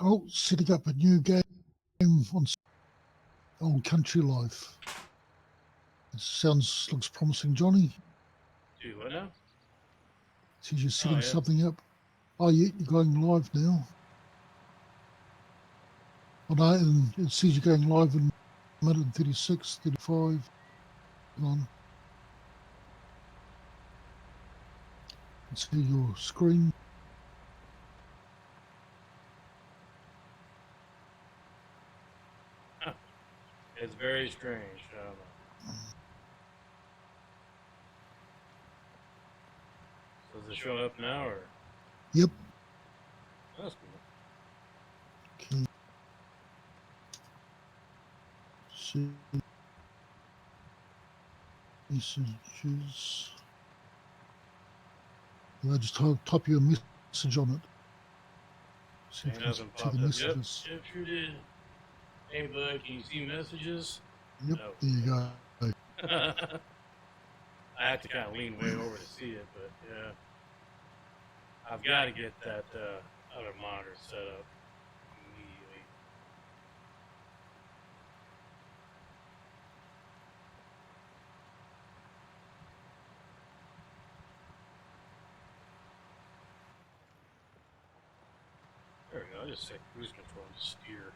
Oh, setting up a new game on Old Country Life. It looks promising, Johnny. Do what now? Says you're setting yeah. something up. Oh, yeah, you're going live now. Oh, no, and it says you're going live in a minute and 36, 35. Hang on. Let's see your screen. It's very strange. I don't know. So is it showing up now or? Yep. That's cool. Okay. See messages. I just type your message on it. See if you can see the messages. Yep, sure did. Hey, bud, can you see messages? Yep, No. there you go. I have to kind of lean way over to see it, but yeah. I've got to get that other monitor set up immediately. There we go. I'll just set cruise control and steer.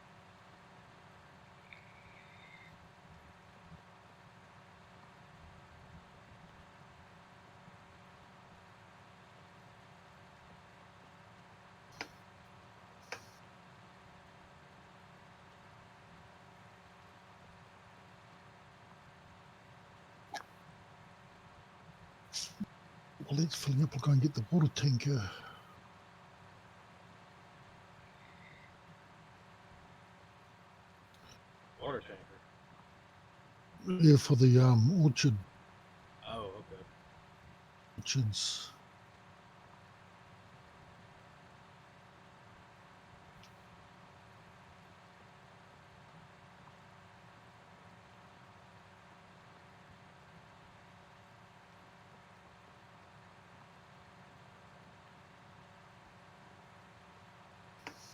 Well, it's filling up. I'll go and get the water tanker. Water tanker? Yeah, for the orchard. Oh, okay. Orchards.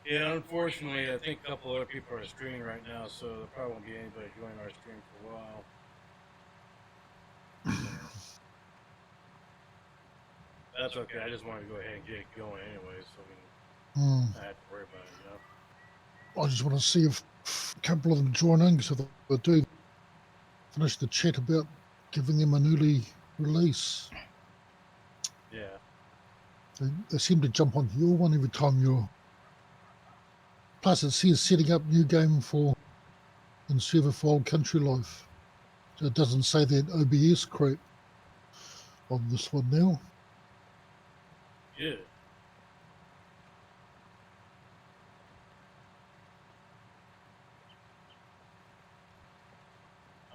Yeah, unfortunately, I think a couple other people are streaming right now, so there probably won't be anybody joining our stream for a while. That's okay. I just wanted to go ahead and get it going anyway, so I have to worry about it, you know? I just want to see if a couple of them join in, so they do finish the chat about giving them an early release. Yeah. They seem to jump onto your one every time you're. Plus, it says setting up new game in server for Old Country Life. So it doesn't say that OBS crap on this one now. Yeah.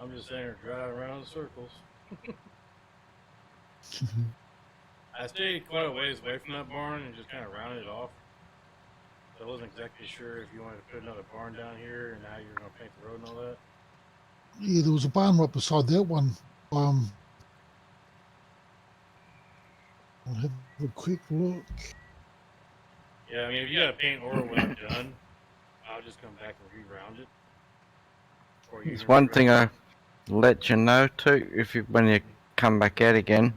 I'm just sitting here driving around in circles. I stayed quite a ways away from that barn and just kind of rounded it off. So I wasn't exactly sure if you wanted to put another barn down here and now you're going to paint the road and all that. Yeah, there was a barn right beside that one. I'll have a quick look. Yeah, I mean, if you got to paint over what I've done, I'll just come back and re-round it. There's one thing I let you know too, when you come back out again.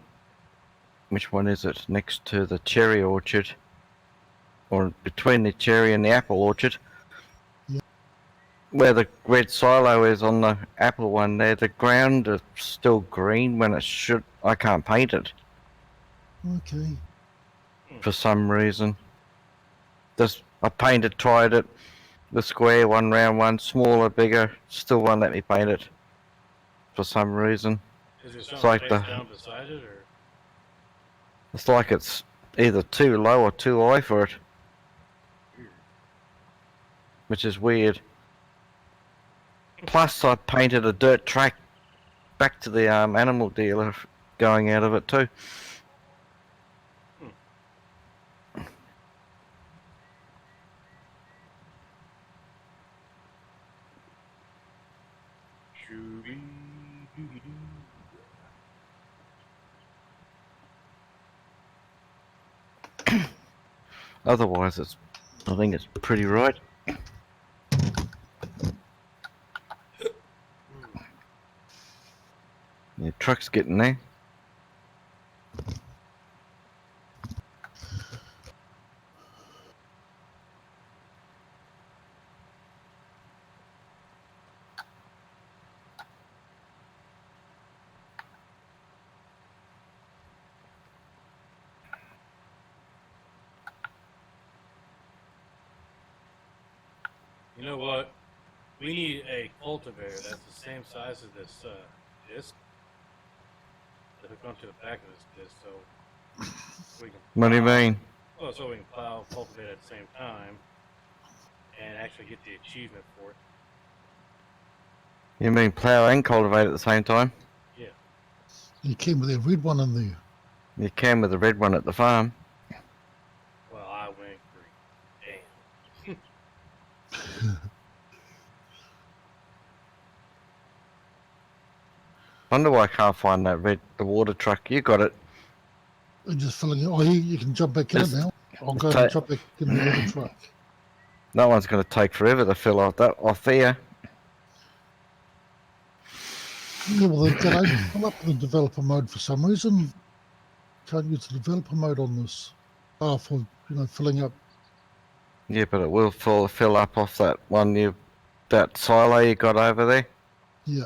Which one is it? Next to the cherry orchard, or between the cherry and the apple orchard? Yeah. Where the red silo is on the apple one there, the ground is still green when it should. I can't paint it. Okay. For some reason. I tried it. The square one, round one, smaller, bigger, still won't let me paint it. For some reason. Is there something down beside it, or? It's like it's either too low or too high for it. Weird. Which is weird. Plus, I painted a dirt track back to the animal dealer going out of it too. Otherwise, I think it's pretty right. truck's getting there. You know what? We need a cultivator that's the same size as this disc to hook onto the back of this disc, so we can. What do you mean? Well, so we can plow, cultivate at the same time, and actually get the achievement for it. You mean plough and cultivate at the same time? Yeah. You came with that red one in there. You can with the red one at the farm. Well, I went green. Damn. Wonder why I can't find the water truck. You got it. And just filling it. Oh, you can jump back in it now. I'll go and jump back in the other truck. That one's going to take forever to fill off there. Yeah, well, they don't fill up in the developer mode for some reason. Can't use the developer mode on this. Oh, for filling up. Yeah, but it will fill up off that one that silo you got over there. Yeah.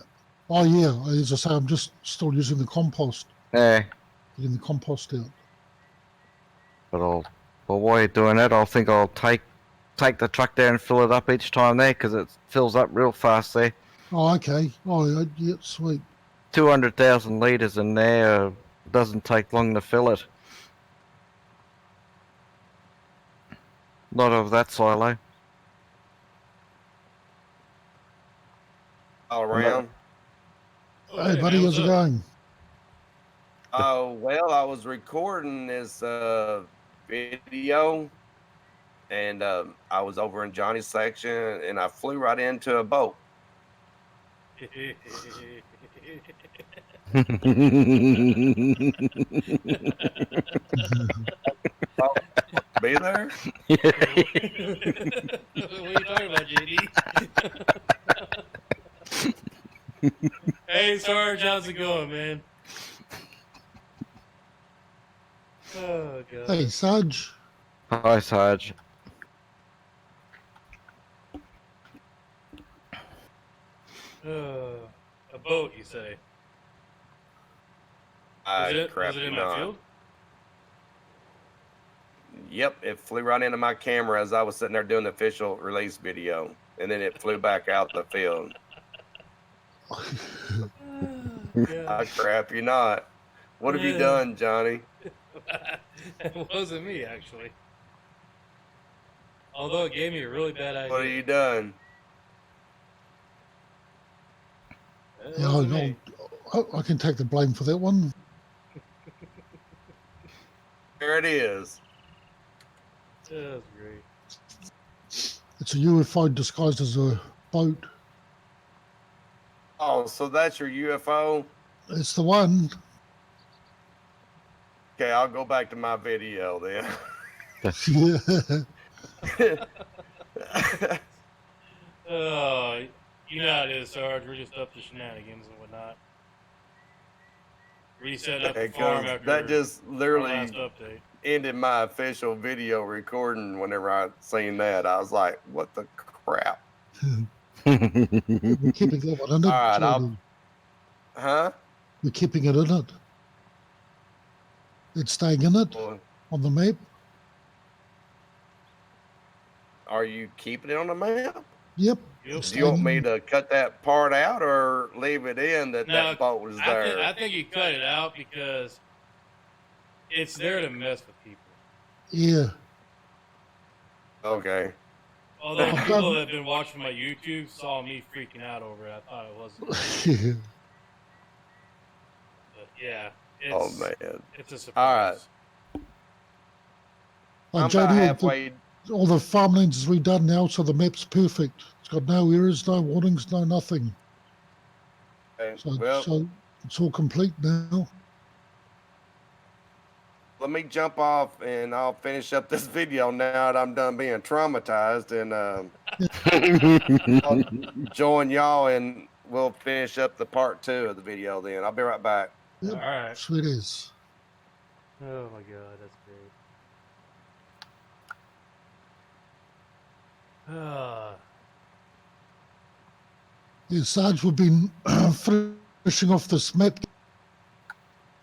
Oh, yeah. As I say, I'm just still using the compost. Yeah. Getting the compost out. But while you're doing that, I'll take the truck there and fill it up each time there, because it fills up real fast there. Oh, okay. Oh, yeah, sweet. 200,000 litres in there. Doesn't take long to fill it. Not of that silo. All around. Hey, buddy, how's it going? Oh, well, I was recording this video, and I was over in Johnny's section, and I flew right into a boat. Be there? What are you talking about, JD? Hey, Sarge, how's it going, man? Oh, God. Hey, Sarge. Hi, Sarge. A boat, you say? Crap, Was it in not. my field? Yep, it flew right into my camera as I was sitting there doing the official release video, and then it flew back out the field. Yeah. Crap, you not. What have you done, Johnny? It wasn't me, actually. Although it gave me a really bad idea. What have you done? It Yeah, wasn't me. I can take the blame for that one. There it is. That was great. It's a UFO disguised as a boat. Oh, so that's your UFO? It's the one. Okay, I'll go back to my video then. Yeah. Oh, you know how it is, Sarge. We're just up to shenanigans and whatnot. Reset up the farm Because after that just our literally last update. ended my official video recording whenever I seen that. I was like, what the crap? We're keeping that one in it. All right, Jordan. Huh? We're keeping it in it. It's staying in it Well, on the map. are you keeping it on the map? Yep. Yep. Do you want me to cut that part out or leave it in that No, that boat was there? I think you cut it out because it's there to mess with people. Yeah. Okay. Although people that have been watching my YouTube saw me freaking out over it, I thought it wasn't. But yeah, it's, Oh man. it's a surprise. All right. Oh, I'm Jody, about halfway. all the farmlands is redone now, so the map's perfect. It's got no errors, no warnings, no nothing. So, Well, so it's all complete now. let me jump off and I'll finish up this video now that I'm done being traumatized, and I'll join y'all in we'll finish up the part 2 of the video then. I'll be right back. Yep, All right. sweet as. Oh my god, that's great. Yeah, Sarge, we've been finishing off this map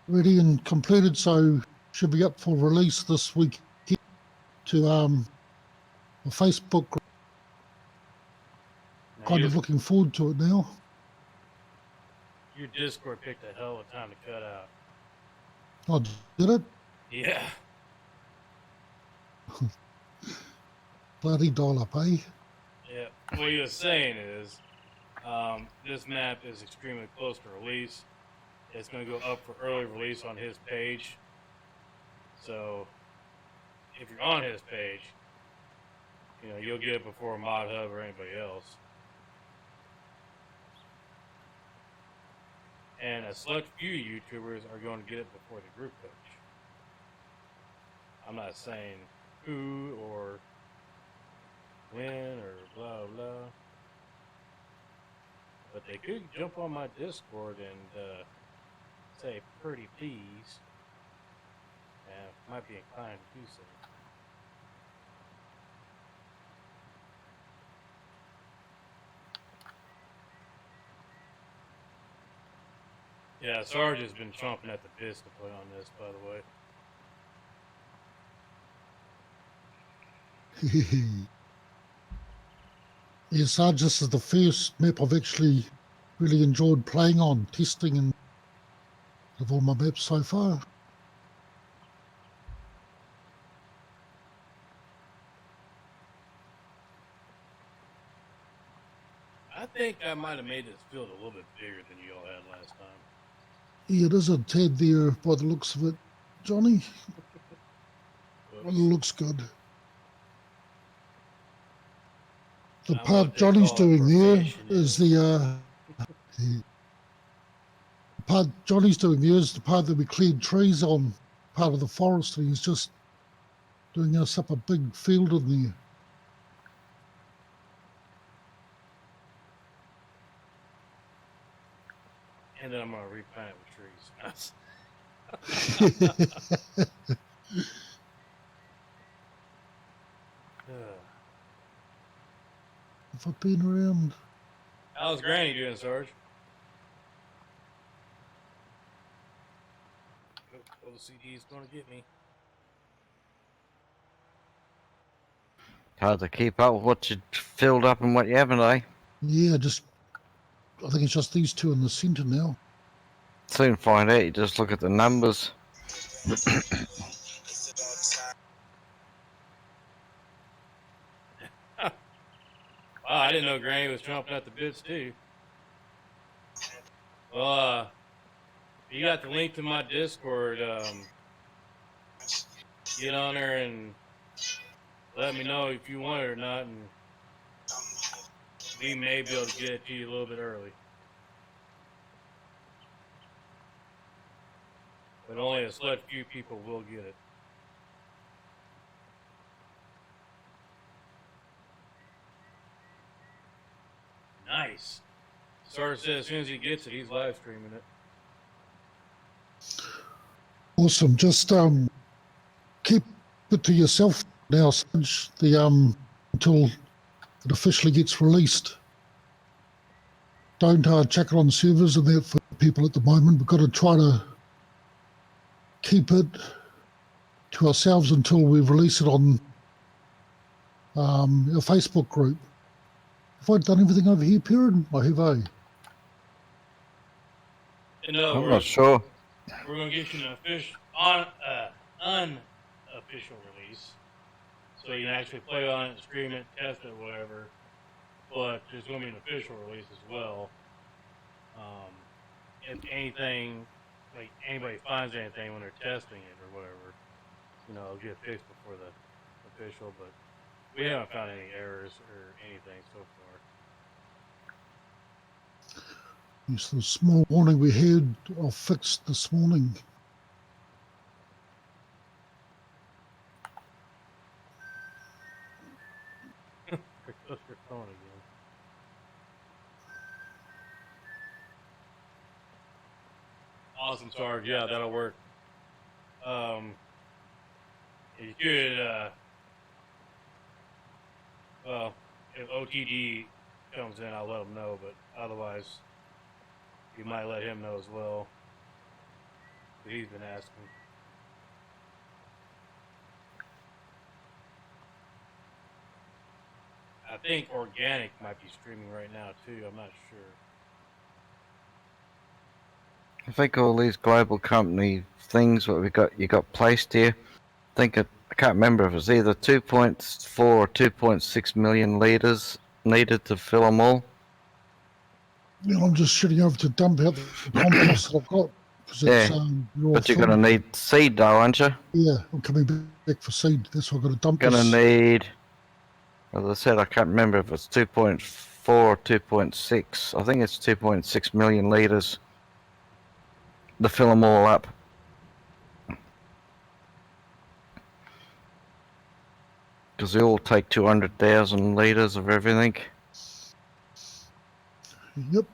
ready and completed, so should be up for release this week to a Facebook group. Now Kind of looking forward to it now. your Discord picked a hell of a time to cut out. Oh, did it? Yeah. Bloody dial up, eh? Yeah. What he was saying is, this map is extremely close to release. It's going to go up for early release on his page. So, if you're on his page, you know, you'll get it before Mod Hub or anybody else. And a select few YouTubers are going to get it before the group coach. I'm not saying who or when or blah blah, but they could jump on my Discord and say pretty please. Might be inclined to do so. Yeah, Sarge has been chomping at the bits to play on this, by the way. Yeah, Sarge, this is the first map I've actually really enjoyed playing on, testing, and of all my maps so far. I think I might have made this field a little bit bigger than you all had last time. Yeah, it is a tad there by the looks of it, Johnny. Well, it looks good. The I'm part what they Johnny's call a doing there professional. is the part Johnny's doing there is the part that we cleared trees on, part of the forest, and he's just doing us up a big field in there. And then I'm going to replant it with trees. Have I been around? How's Granny doing, Sarge? OCD's going to get me. Hard to keep up with what you filled up and what you haven't, eh? Yeah, I think it's just these two in the centre now. Soon find out. You just look at the numbers. Wow, I didn't know Granny was chomping at the bits too. Well, you got the link to my Discord. Get on there and let me know if you want it or not, and we may be able to get it to you a little bit early. But only a select few people will get it. Nice. Sarge said as soon as he gets it, he's live streaming it. Awesome. Just keep it to yourself now, Sarge, until it officially gets released. Don't check it on servers and that for people at the moment. We've got to try to keep it to ourselves until we release it on our Facebook group. Have I done everything over here, Perrin? Or have I? In other I'm not words, sure. we're going to get you an unofficial release. So you can actually play on it, stream it, test it, whatever. But there's going to be an official release as well. If anything, like anybody finds anything when they're testing it or whatever, you know, it'll get fixed before the official. But we haven't found any errors or anything so far. Yes, the small warning we had, I fixed this morning. There goes your phone again. Awesome, Sarge. Yeah, that'll work. If you could, well, if OTD comes in, I'll let him know, but otherwise, you might let him know as well. He's been asking. I think Organic might be streaming right now, too. I'm not sure. I think all these global company things what you got placed here. I can't remember if it was either 2.4 or 2.6 million liters needed to fill them all. Yeah, I'm just shooting over to dump out the compost that I've got because it's Yeah, raw But you're gonna food. need seed though, aren't you? Yeah, I'm coming back for seed. That's why I've got to dump Gonna this. need, as I said, I can't remember if it's 2.4 or 2.6. I think it's 2.6 million liters to fill them all up. Because they all take 200,000 liters of everything. Yep.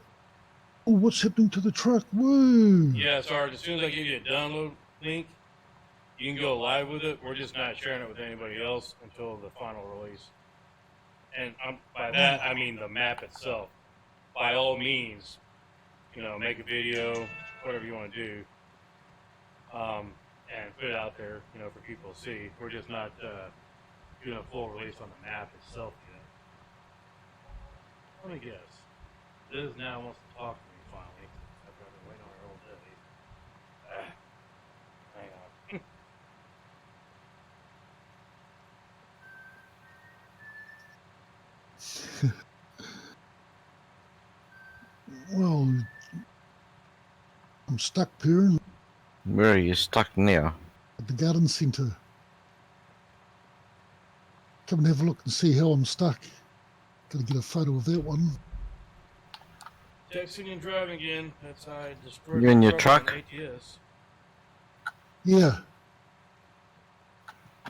Oh, what's happening to the truck? Woo! Yeah, Sarge, as soon as I give you a download link, you can go live with it. We're just not sharing it with anybody else until the final release. And by that, I mean the map itself. By all means, make a video, whatever you want to do, and put it out there, for people to see. We're just not doing a full release on the map itself yet. Let me guess. Liz now wants to talk to me finally. After I've been waiting on her all day. Hang on. Well, I'm stuck here Where are you stuck now? at the garden centre. Come and have a look and see how I'm stuck. Got to get a photo of that one. Texting and driving again. That's how I destroyed You my in your truck truck? on ATS. Yeah.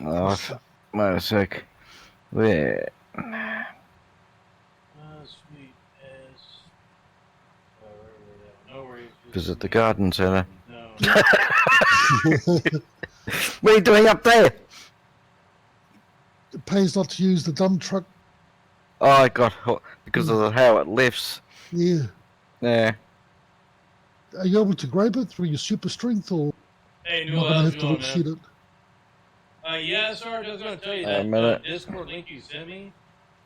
Oh, wait a sec. Where? Sweet as. No worries. Visit the garden centre. No. What are you doing up there? It pays not to use the dump truck. Oh, I got hooked because of how it lifts. Yeah. Yeah. Are you able to grab it through your super strength or Hey, you're Newell, not going to how's have it to going, reset man? it? Yeah, Sarge, I was going to tell you A that minute. Discord link you sent me,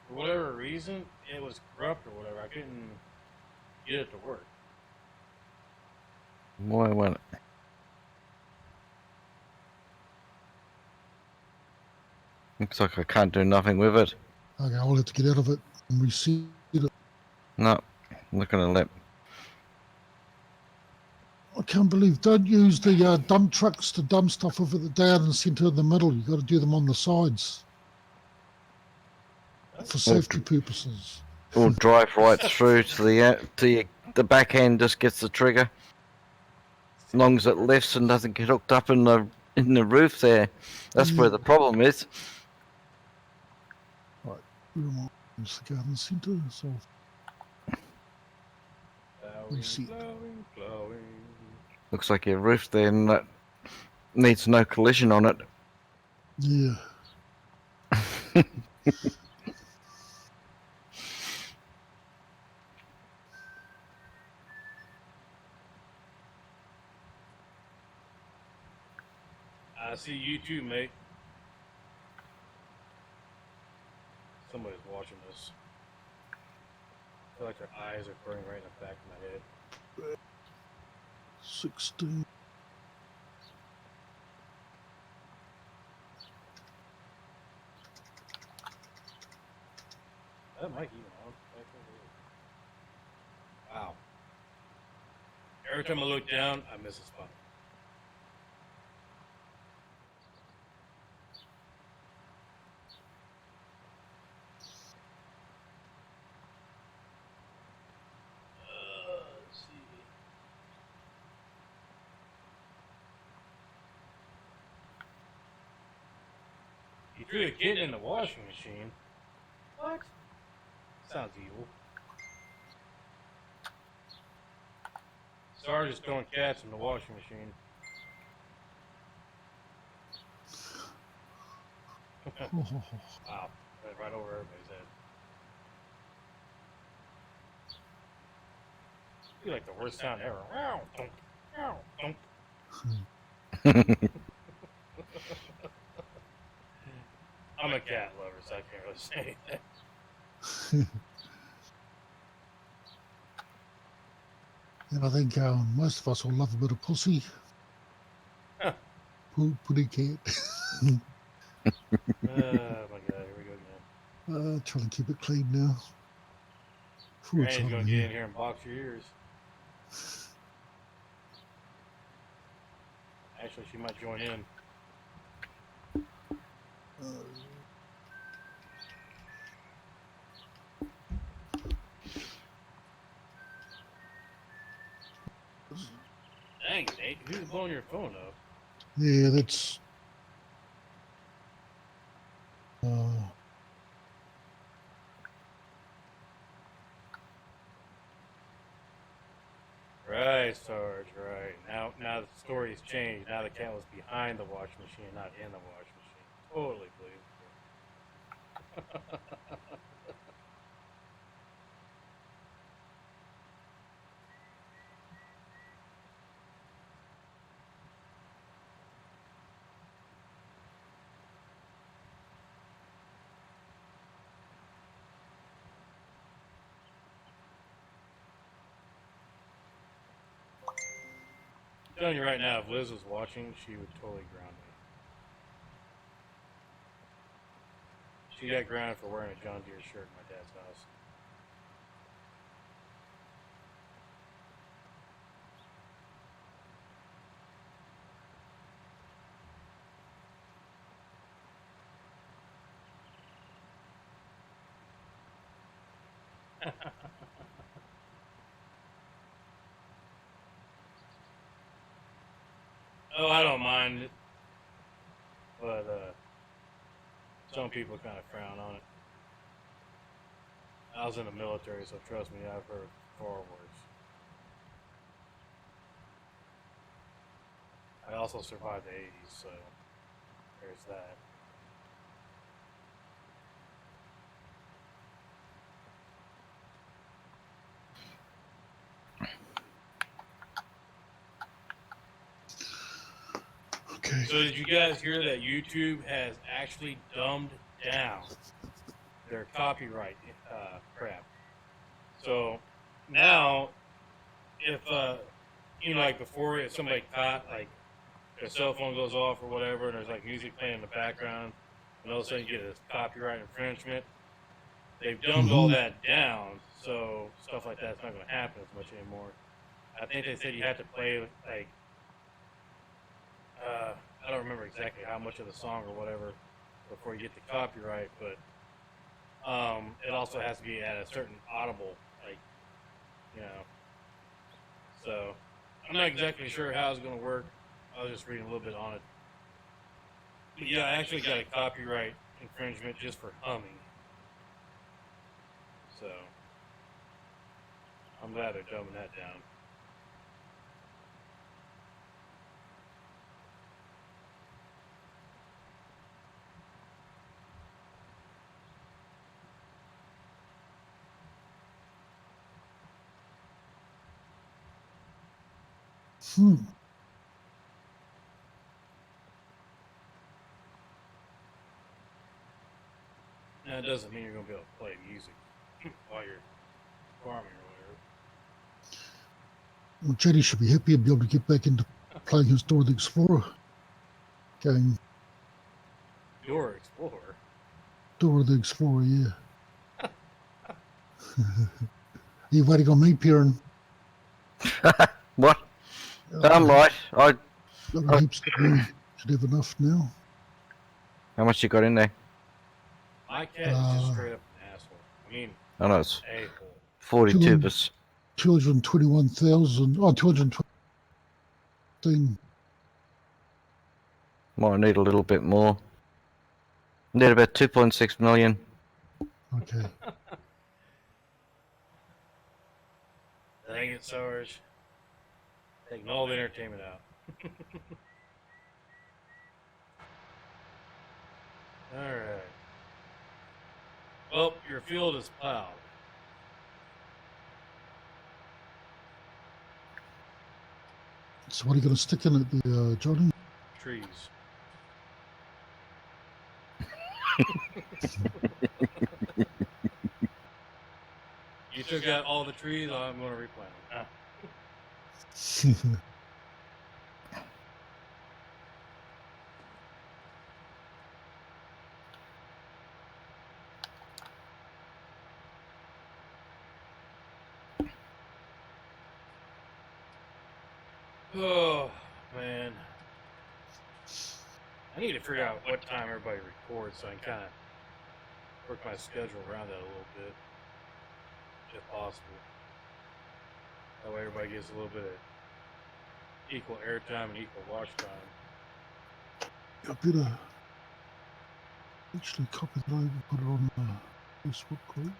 for whatever reason, it was corrupt or whatever. I couldn't get it to work. Why won't it? Looks like I can't do nothing with it. Okay, I'll have to get out of it and reset it. No, I'm not gonna let. I can't believe, don't use the dump trucks to dump stuff over the down and centre in the middle. You've got to do them on the sides for safety purposes. Or drive right through to the back end. Just gets the trigger. As long as it lifts and doesn't get hooked up in the roof there. That's where the problem is. Right, where am I? It's the garden centre. So reset. Flowing. Looks like your roof there and that needs no collision on it. Yeah. I see you too, mate. Somebody's watching this. I feel like their eyes are burning right in the back of my head. 16. That mic even on. Wow. Every time I look down, I miss a spot. Let's see. You threw a kid in the washing machine. What? Sounds evil. Sarge is throwing cats in the washing machine. Oh, Wow. Right over everybody's head. You like the worst sound ever. Wow, thump, wow, thump. I'm a cat lover, so I can't really say anything. and I think most of us will love a bit of pussy. Huh. Putty cat. Oh my god, here we go again. Trying to keep it clean now. Full Granny's time gonna get here. in here and box your ears. Actually, she might join in. Dang it, Nate. Who's blowing your phone up? Yeah, that's. Right, Sarge, right. Now the story's changed. Now the cat was behind the washing machine, not in the washing machine. Totally believable. I'm telling you right now, if Liz was watching, she would totally ground me. She got grounded for wearing a John Deere shirt in my dad's house. Oh, I don't mind it, but some people kind of frown on it. I was in the military, so trust me, I've heard far worse. I also survived the 80s, so there's that. Okay. So did you guys hear that YouTube has actually dumbed down their copyright crap? So now, if like before, if somebody caught like their cell phone goes off or whatever, and there's like music playing in the background, and all of a sudden you get a copyright infringement, they've dumbed all that down, so stuff like that's not going to happen as much anymore. I think they said you have to play like I don't remember exactly how much of the song or whatever before you get the copyright, but it also has to be at a certain audible, like, you know. So I'm not exactly sure how it's going to work. I was just reading a little bit on it. But yeah, I actually got a copyright infringement just for humming. So I'm glad they're dumbing that down. Now, it doesn't mean you're going to be able to play music while you're farming or whatever. Well, Jetty should be happy to be able to get back into playing his Dora the Explorer game. Dora Explorer? Dora the Explorer, yeah. Are you waiting on me, Piran? What? I'm right. Got heaps to do. Should have enough now. How much you got in there? My cat is just straight up an asshole. I mean, I know it's a-hole. 42%. 221,000. Oh, 215. Might need a little bit more. Need about 2.6 million. Okay. Dang it, Sarge. Taking all the entertainment out. Alright. Well, your field is plowed. So what are you going to stick in it there, Johnny? Trees. You took out all the trees, I'm going to replant them. Oh, man. I need to figure out what time everybody records so I can kind of work my schedule around that a little bit, if possible. That way everybody gets a little bit of equal airtime and equal watch time. I better actually copy that over and put it on the Facebook group.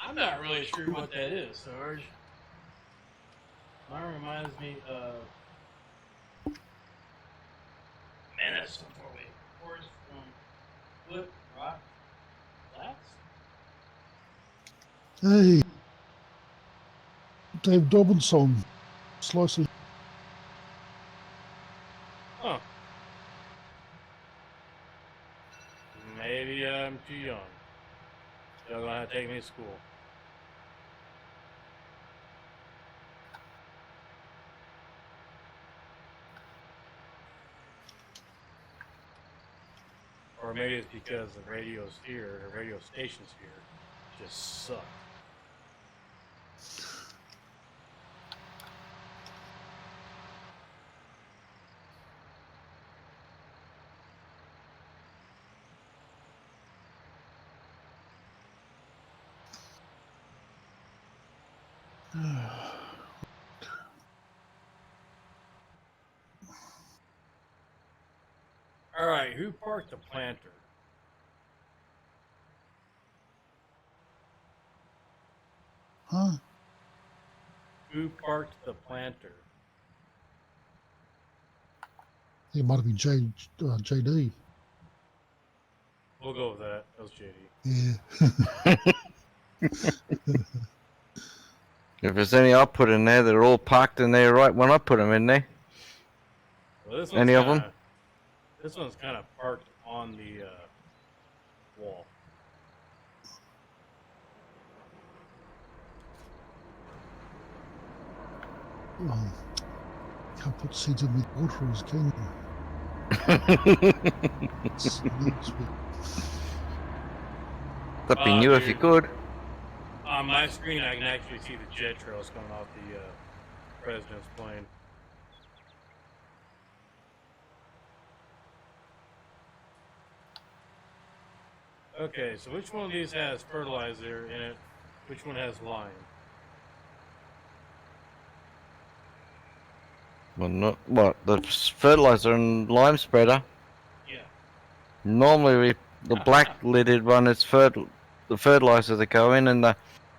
I'm not really sure what that is, Sarge. Mine reminds me of Menace before we records from Foot Rock Flats. Hey, Dave Dobbins song, Slice of Huh. Maybe I'm too young. Y'all gonna have to take me to school. Or maybe it's because the radios here, the radio stations here, just suck. Alright, who parked the planter? Huh? Who parked the planter? It might have been JD. We'll go with that. That was JD. Yeah. If there's any I put in there, they're all parked in there right when I put them in there. Well, this Any of them? This one's kind of parked on the wall. Can't put seeds in with water as can you? That'd be new if you Dude. could. On my screen, I can actually see the jet trails coming off the president's plane. Okay, so which one of these has fertilizer in it? Which one has lime? Well, not what the fertilizer and lime spreader. Yeah. Normally, the black-lidded one is the fertilizer that go in, and the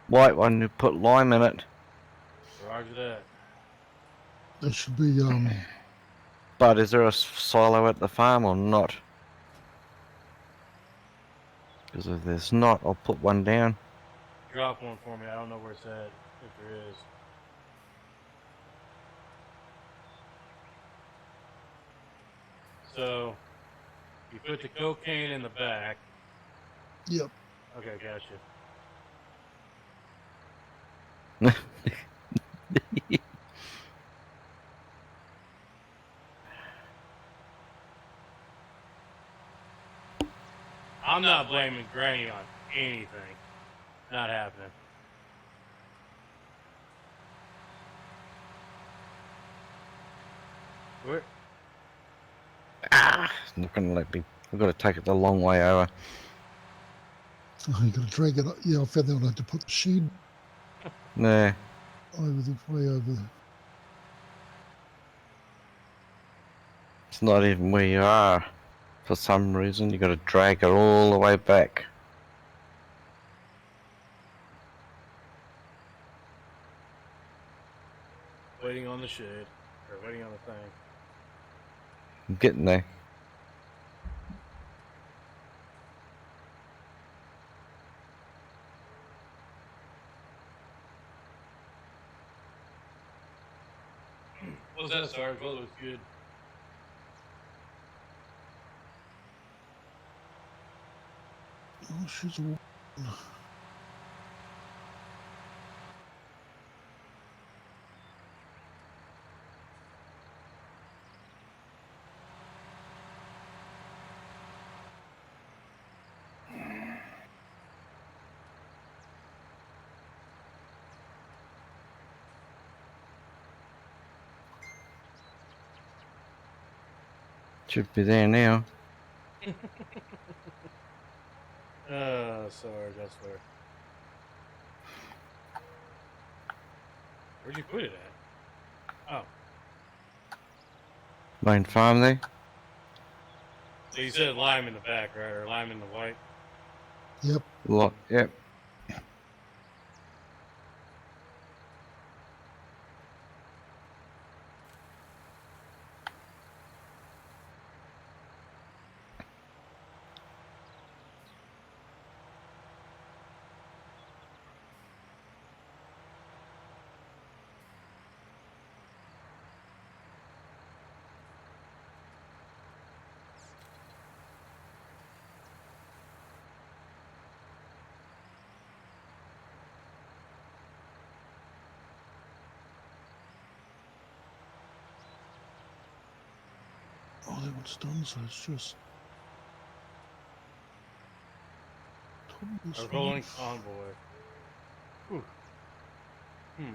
white one you put lime in it. Roger that. That should be But is there a silo at the farm or not? Because if there's not, I'll put one down. Drop one for me. I don't know where it's at, if there is. So, you put the cocaine in the back. yep. Okay, gotcha. I'm not blaming Granny on anything. Not happening. Where? It's not gonna let me. I've got to take it the long way over. Oh, you got to drag it up. Yeah, I found that one. I had to put the shed Nah. way over there. It's not even where you are. For some reason, you got to drag it all the way back. waiting on the shade, or waiting on the thing. I'm getting there. What was that, Sarge? Well, it was good. Oh, she's all. Should be there now. Sarge, I swear. Where'd you put it at? Oh, Main farm there. so you said lime in the back, right? Or lime in the white? Yep. Lot. Yep. Oh, that one's done, so it's just. A rolling convoy. Whew. Hmm.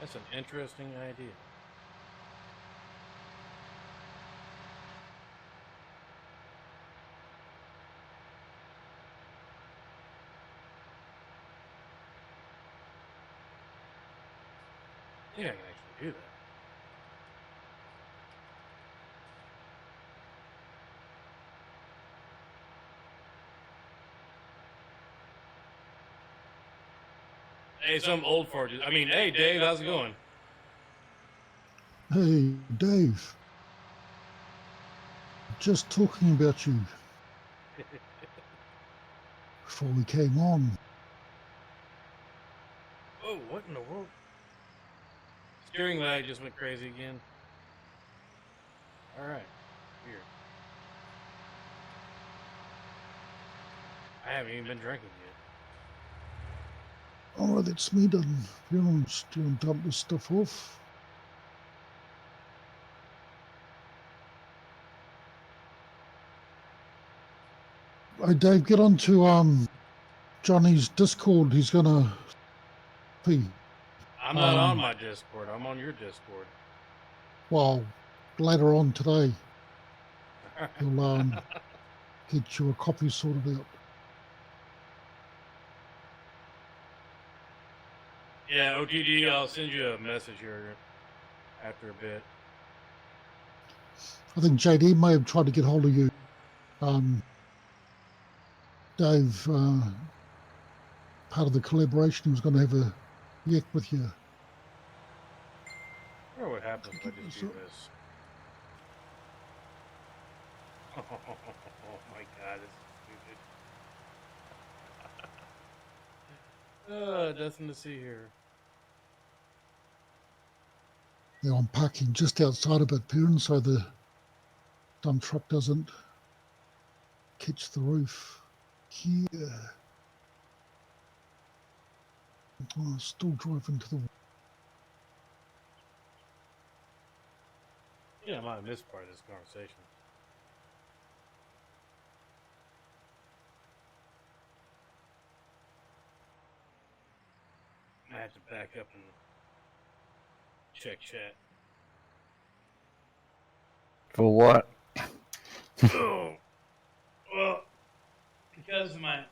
That's an interesting idea. Yeah, I can actually do that. Hey, some old fart. I mean, hey, Dave, how's it going? Hey, Dave. Just talking about you before we came on. Oh, what in the world? Steering lag just went crazy again. All right, weird. I haven't even been drinking yet. Oh, that's me done. You know, still dump this stuff off. Hey, Dave, get onto Johnny's Discord. He's gonna be I'm not on my Discord. I'm on your Discord. well later on today. He'll get you a copy sorted out. Yeah, OTD, I'll send you a message here after a bit. I think JD may have tried to get hold of you. Dave, part of the collaboration, he was going to have a yak with you. I wonder what happens if I just do this. Oh my god, this is stupid. Nothing to see here. Now I'm parking just outside of it, Perrin, so the dump truck doesn't catch the roof. Here. Oh, still driving to the. Yeah, I might have missed part of this conversation. I have to back up and check chat. For what? Oh, well, because my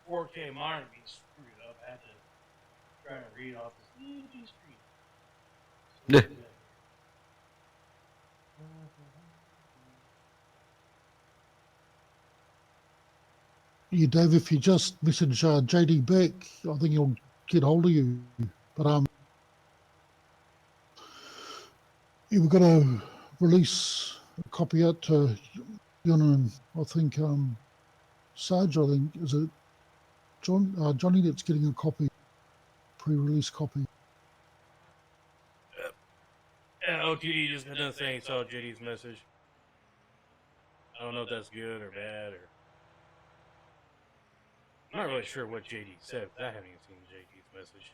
4K monitor being screwed up, I had to try to read off this little screen. Yeah. Yeah, Dave, if you just message JD back, I think he'll get hold of you. But yeah, we've got to release a copy out to Yona and I think Sarge. I think is it Johnny that's getting a copy, pre-release copy. Yeah, OTD just got done saying he saw JD's message. I don't know if that's good or bad, or I'm not really sure what JD said, but I haven't even seen JD's message.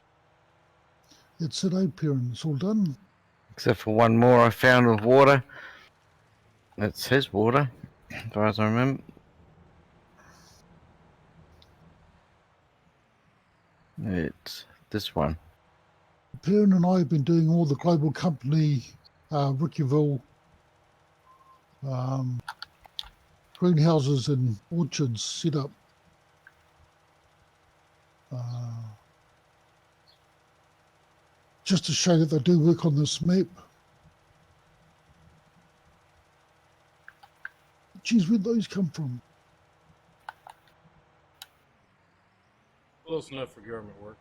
It's at 8 Perrin. It's all done. Except for one more I found with water. It's his water, as far as I remember. It's this one. Perrin and I have been doing all the global company, Rickyville, greenhouses and orchards set up. Just to show that they do work on this map. Geez, where'd those come from? Close enough for government work.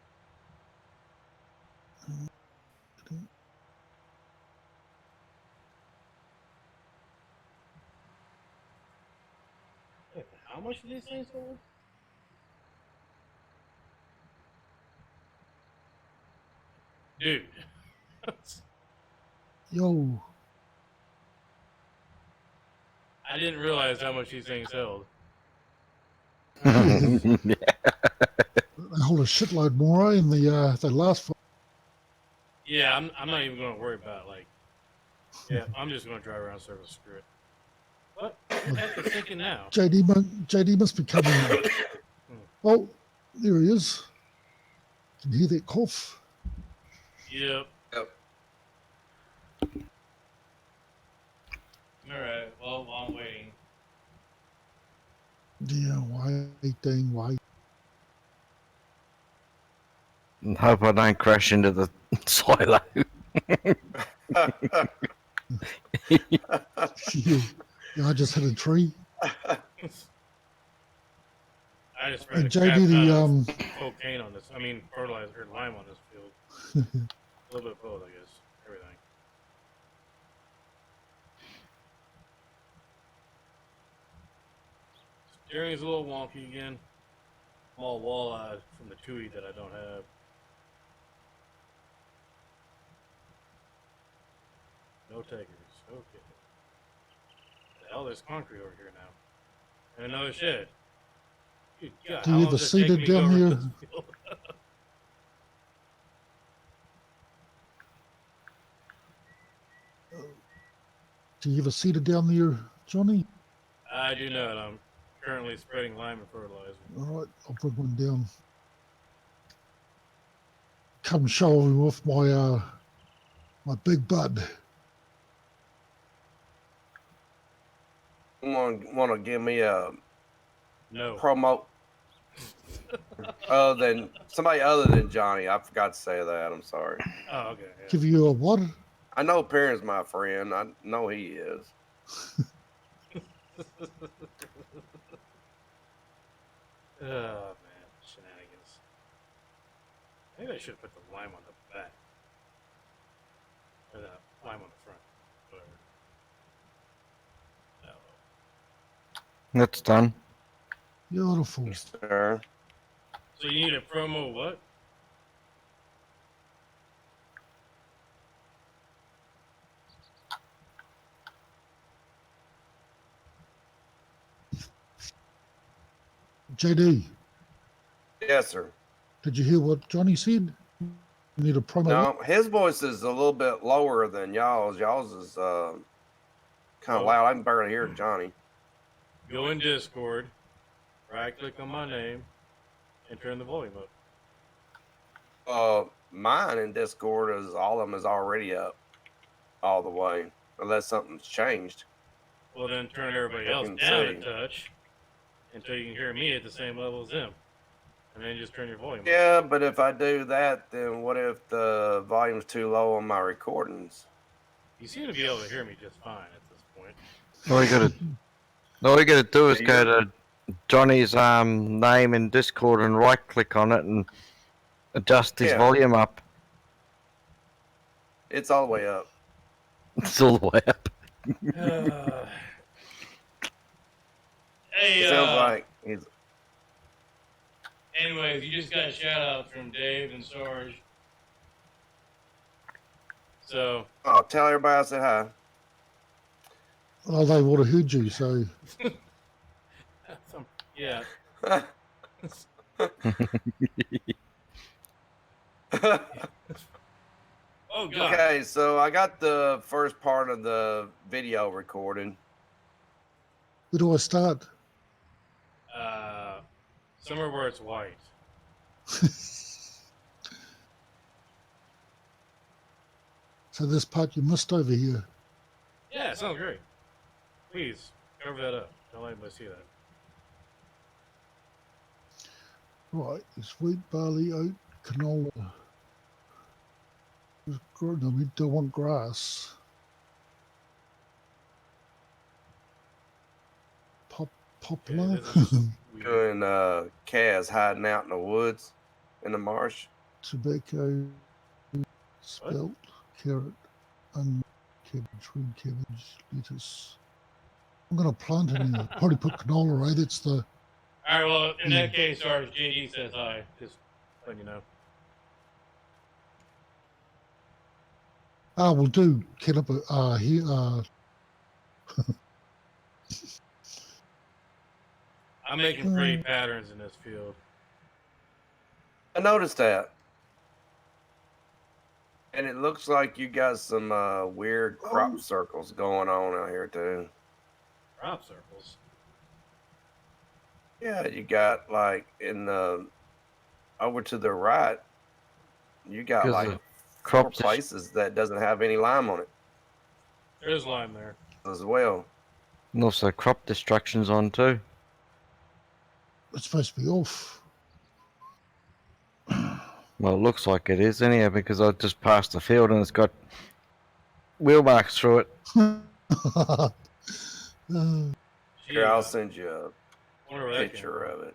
How much are these things sold? Dude. Yo, I didn't realize how much these things sold. they hold a shitload more, and they last for. Yeah, I'm not even going to worry about yeah, I'm just going to drive around service. Screw it. What? What the heck is thinking now? JD must be coming. Oh, there he is. Can you hear that cough? Yep. Yep. All right. Well, while I'm waiting. Yeah, waiting, wait. Hope I don't crash into the silo. Yeah, I just hit a tree. I just spread And a crap JD, ton the of cocaine on this. I mean, fertilizer, lime on this field. A little bit of both, I guess. Everything. Steering is a little wonky again. I'm all wall-eyed from the TUI that I don't have. No takers. Okay. The hell, there's concrete over here now. And another shed. Good God, Do how you long ever does it take see me it to go down over here? this field? Do you ever see it down there, Johnny? I do not. I'm currently spreading lime and fertilizer. All right, I'll put one down. Come show me with my my big bud. Want to give me a No. promo? Somebody other than Johnny. I forgot to say that. I'm sorry. Oh, okay. Yeah. Give you a what? I know Perrin's my friend. I know he is. Oh, man. Shenanigans. Maybe I should put the lime on the back. Or the lime on the front. Whatever. No. That's done. Beautiful. Sir. So you need a promo what? JD, Yes, sir. did you hear what Johnny said? You need a promo. No, his voice is a little bit lower than y'all's. Y'all's is kind of loud. I can barely hear Johnny. Go in Discord, right click on my name, and turn the volume up. Mine in Discord is all of them is already up all the way, unless something's changed. Well, then turn everybody I else can down a see. touch until you can hear me at the same level as them. And then just turn your volume up. Yeah, but if I do that, then what if the volume's too low on my recordings? You seem to be able to hear me just fine at this point. All you gotta do is go to Johnny's name in Discord and right click on it and adjust his Yeah. volume up. It's all the way up. It's all the way up. Hey, Sounds like he's. anyways, you just got a shout out from Dave and Sarge. So, Oh, tell everybody I said hi. Oh, they would have heard you, so yeah. Oh, God. Okay, so I got the first part of the video recorded. where do I start? Somewhere where it's white. So this part you missed over here. Yeah, it sounds great. Please, cover that up. Don't let anybody see that. Right, it's wheat, barley, oat, canola. No, we don't want grass. Poplar, this is just weird. Doing Kaz hiding out in the woods, in the marsh. tobacco, spelt, carrot, onion, cabbage, red cabbage, lettuce. I'm going to plant it in there. Probably put canola, right? That's the. All right, well, in that case, Sarge, JD says hi. Just letting you know. We'll do cannabis here. I'm making pretty patterns in this field. I noticed that. And it looks like you got some weird crop circles going on out here, too. Crop circles. Yeah, you got like in the over to the right, you got 'Cause like the 4 crop places that doesn't have any lime on it There's lime there. as well. And also crop destruction's on too. It's supposed to be off. Well, it looks like it is anyhow because I just passed the field and it's got wheel marks through it. Here, I'll send you a Wonder where that came picture from. of it.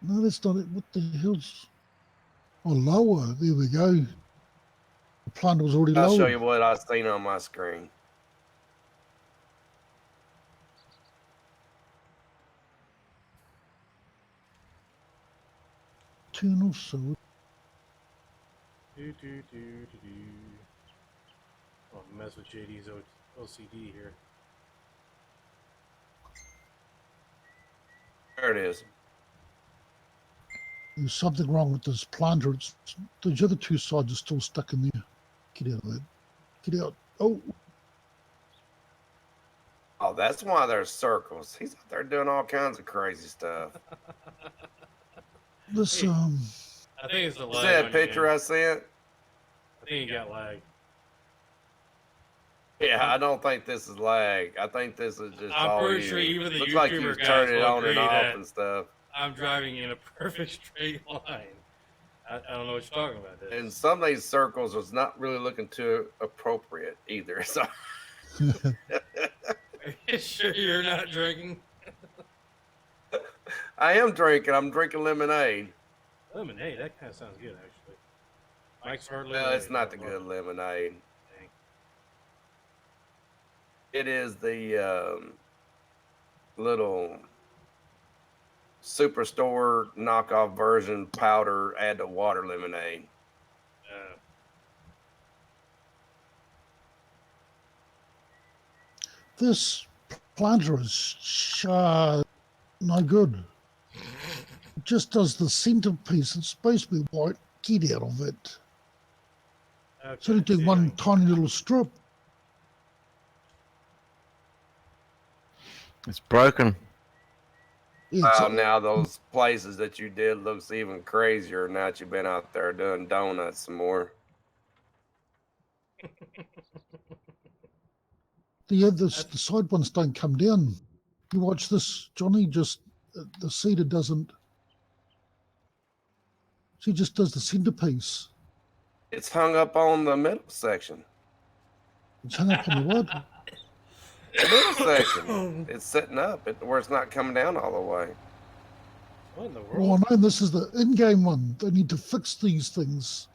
No, that's not it. What the hell's. Oh, lower. There we go. The plant was already I'll lower. show you what I've seen on my screen. Turn off so. Oh, mess with JD's OCD here. There it is. There's something wrong with this planter. It's, the other two sides are still stuck in there. Get out of that. Get out. Oh, Oh, that's why there's circles. He's out there doing all kinds of crazy stuff. this, Hey. I think it's the lag. See that on picture your I end. sent? I think you got lag. Yeah, I don't think this is lag. I think this is just I'm all pretty you. sure even the Looks like you YouTuber was guys turning it will on agree and off that and stuff. I'm driving in a perfect straight line. I don't know what you're talking about. And some of these circles was not really looking too appropriate either. So Are you sure you're not drinking? I am drinking. I'm drinking lemonade. Lemonade, that kind of sounds good, actually. Mike's Hard No, Lemonade. it's not the good lemonade. Dang. It is the little superstore knockoff version powder add to water lemonade. this planter is no good. It just does the centerpiece. It's supposed to be white. Get out of it. It's only doing one tiny little strip. It's broken. Yeah, it's Now those places that you did looks even crazier now that you've been out there doing donuts some more. the side ones don't come down. You watch this, Johnny. Just the cedar doesn't. She just does the centerpiece. It's hung up on the middle section. It's hung up on the wood. The middle section. It's setting up where it's not coming down all the way. What in the Well, world? I know this is the in-game one. They need to fix these things.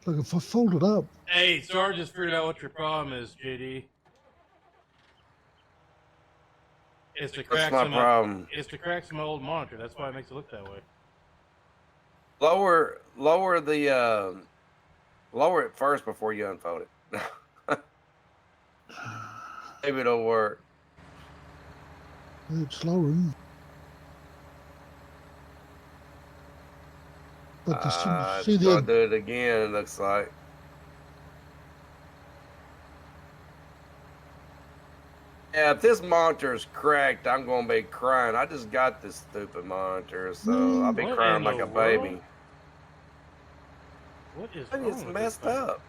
Like if I fold it up, Hey, Sarge just figured out what your problem is, JD. It's the What's cracks my in my problem? it's the cracks in my old monitor. That's why it makes it look that way. Lower it first before you unfold it. Maybe it'll work. it's lowering. But you see I'll the do it again. It looks like. Yeah, if this monitor's cracked, I'm gonna be crying. I just got this stupid monitor, so I'll be What crying in like the a world? baby. What is But wrong it's with messed this thing? up.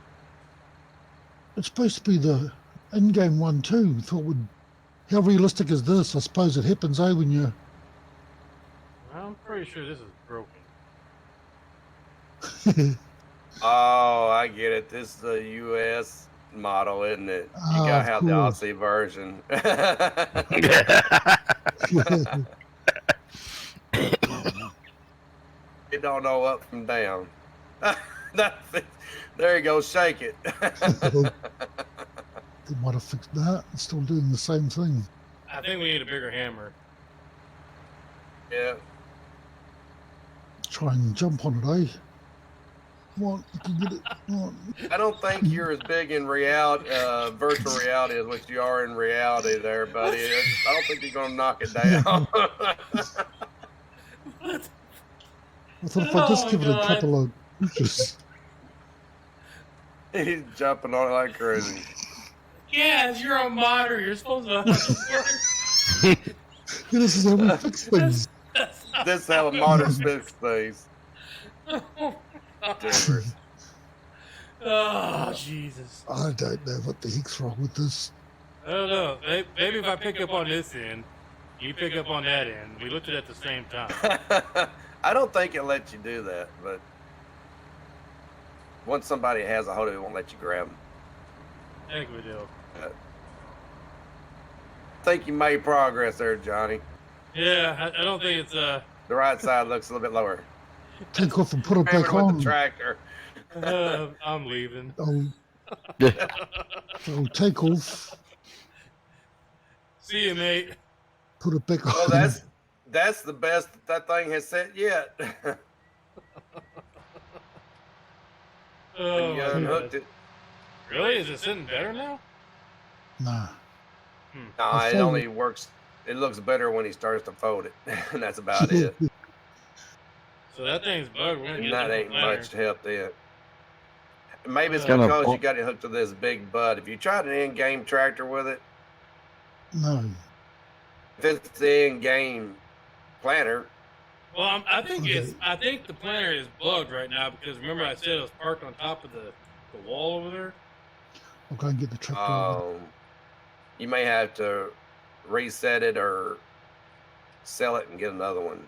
it's supposed to be the in-game one too. Thought would how realistic is this? I suppose it happens, when you I'm pretty sure this is broken. Oh, I get it. This is the US model, isn't it? You gotta of have the course. Aussie version. You don't know up from down. That's it. There you go. Shake it. They might have fixed that. It's still doing the same thing. I think we need a bigger hammer. Yeah. Try and jump on it, eh? Come on, you can get it. Come on. I don't think you're as big in reality, virtual reality as what you are in reality there, buddy. I don't think you're going to knock it down. What? I thought if I just Oh, give it a God. couple of pushes. He's jumping on it like crazy. Yeah, it's your own monitor. You're supposed to. Yeah, this is how we fix things. This is how a modern fix things. Different. Oh, Jesus. I don't know what the heck's wrong with this. I don't know. Maybe if I pick up on this end, you pick up on that end. We looked at it at the same time. I don't think it lets you do that, but once somebody has a hold of it, it won't let you grab them. I think we do. I think you made progress there, Johnny. Yeah, I don't think it's The right side looks a little bit lower. Take off and put it Hammered back with on. the tractor. I'm leaving. I'll take off, See you, mate. put it back Well, on. that's the best that thing has set yet. Oh, When you my unhooked God. it. Really? Is it sitting better now? Nah. No, I it fold only works. It looks better when he starts to fold it, and that's about it. So that thing's bugged. We're gonna And get a that different ain't planner. much help then. Maybe it's Gonna because you bump. got it hooked to this big bud. If you tried an in-game tractor with it, No. if it's the in-game planner, Well, I think the planner is bugged right now because remember I said it was parked on top of the wall over there. I'll go and get the tractor. Over. you may have to reset it or sell it and get another one.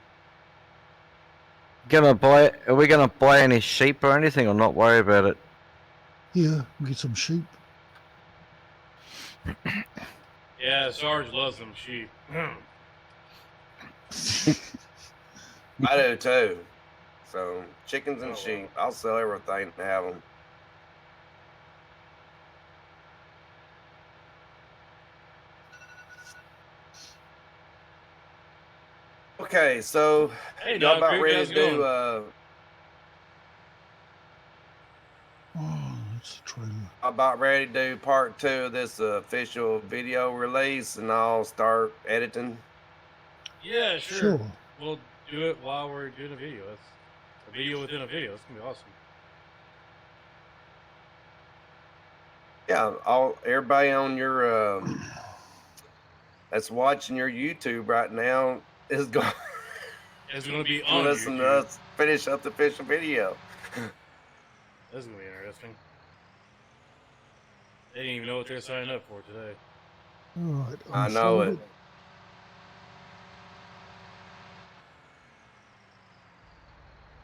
Are we gonna buy any sheep or anything, or not worry about it? Yeah, we'll get some sheep. Yeah, Sarge loves them sheep. I do too. So chickens and Oh, wow. sheep, I'll sell everything to have them. Okay, so Hey, y'all Doug, about Greg, ready how's to it do going? Oh, it's a trailer. about ready to do part 2 of this official video release, and I'll start editing. Yeah, sure. Sure. We'll do it while we're doing a video. It's a video within a video. It's gonna be awesome. Yeah, everybody on your that's watching your YouTube right now is going It's gonna be to on listen to YouTube. us finish up the official video. This is gonna be interesting. They didn't even know what they're signing up for today. All right. I know unfold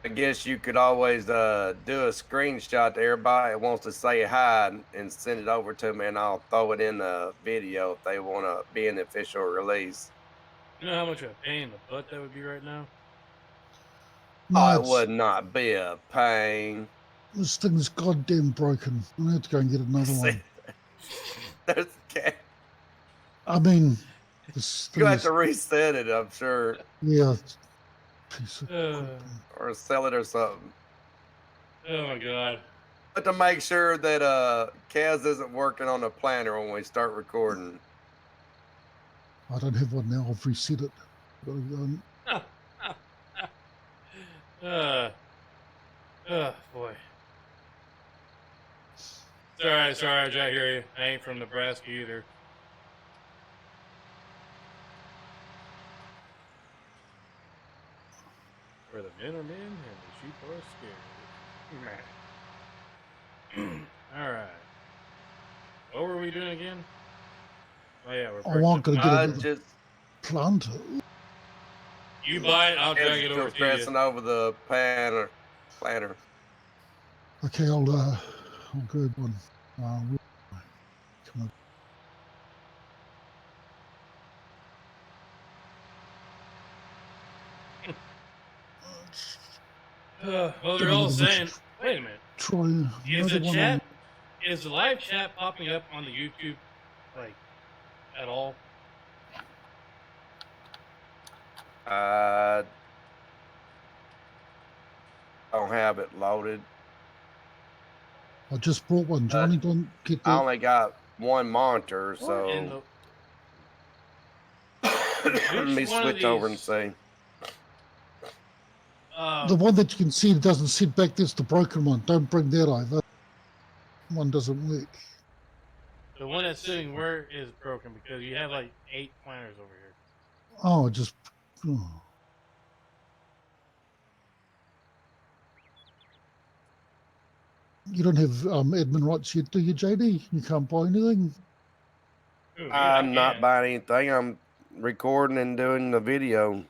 it. I guess you could always do a screenshot to everybody that wants to say hi and send it over to me, and I'll throw it in the video if they want to be in the official release. You know how much of a pain in the butt that would be right now? No, Oh, it it's, would not be a pain. this thing's goddamn broken. I have to go and get another See, one. there's cat. I mean, this You thing have is, to reset it, I'm sure, yeah, it's a piece of Uh, crap. or sell it or something. oh my god. But to make sure that Kaz isn't working on the planner when we start recording. I don't have one now. I've reset it. Gotta go and- Boy. Sorry, Sarge, I hear you. I ain't from Nebraska either. Where the men are men and the sheep are scared. Alright. What were we doing again? Oh yeah, we're I want to purchasing. get another Just planter. You buy it, I'll drag it over still to you. stressing over the planner. Okay, I'll grab one. Come on. Well, they're all saying, wait a minute. Try Is another the one chat, is the live chat popping up on the YouTube, like, at all? I don't have it loaded. I just brought one. Johnny, don't get I that. only got one monitor, What in so the... let me Which one of switch over and these- see. The one that you can see doesn't sit back, that's the broken one. Don't bring that either. One doesn't work. The one that's sitting where is broken because you have like 8 planners over here. Oh, just. Oh. You don't have admin rights yet, do you, JD? You can't buy anything? Ooh, yeah, I'm not buying anything. I'm recording and doing the video.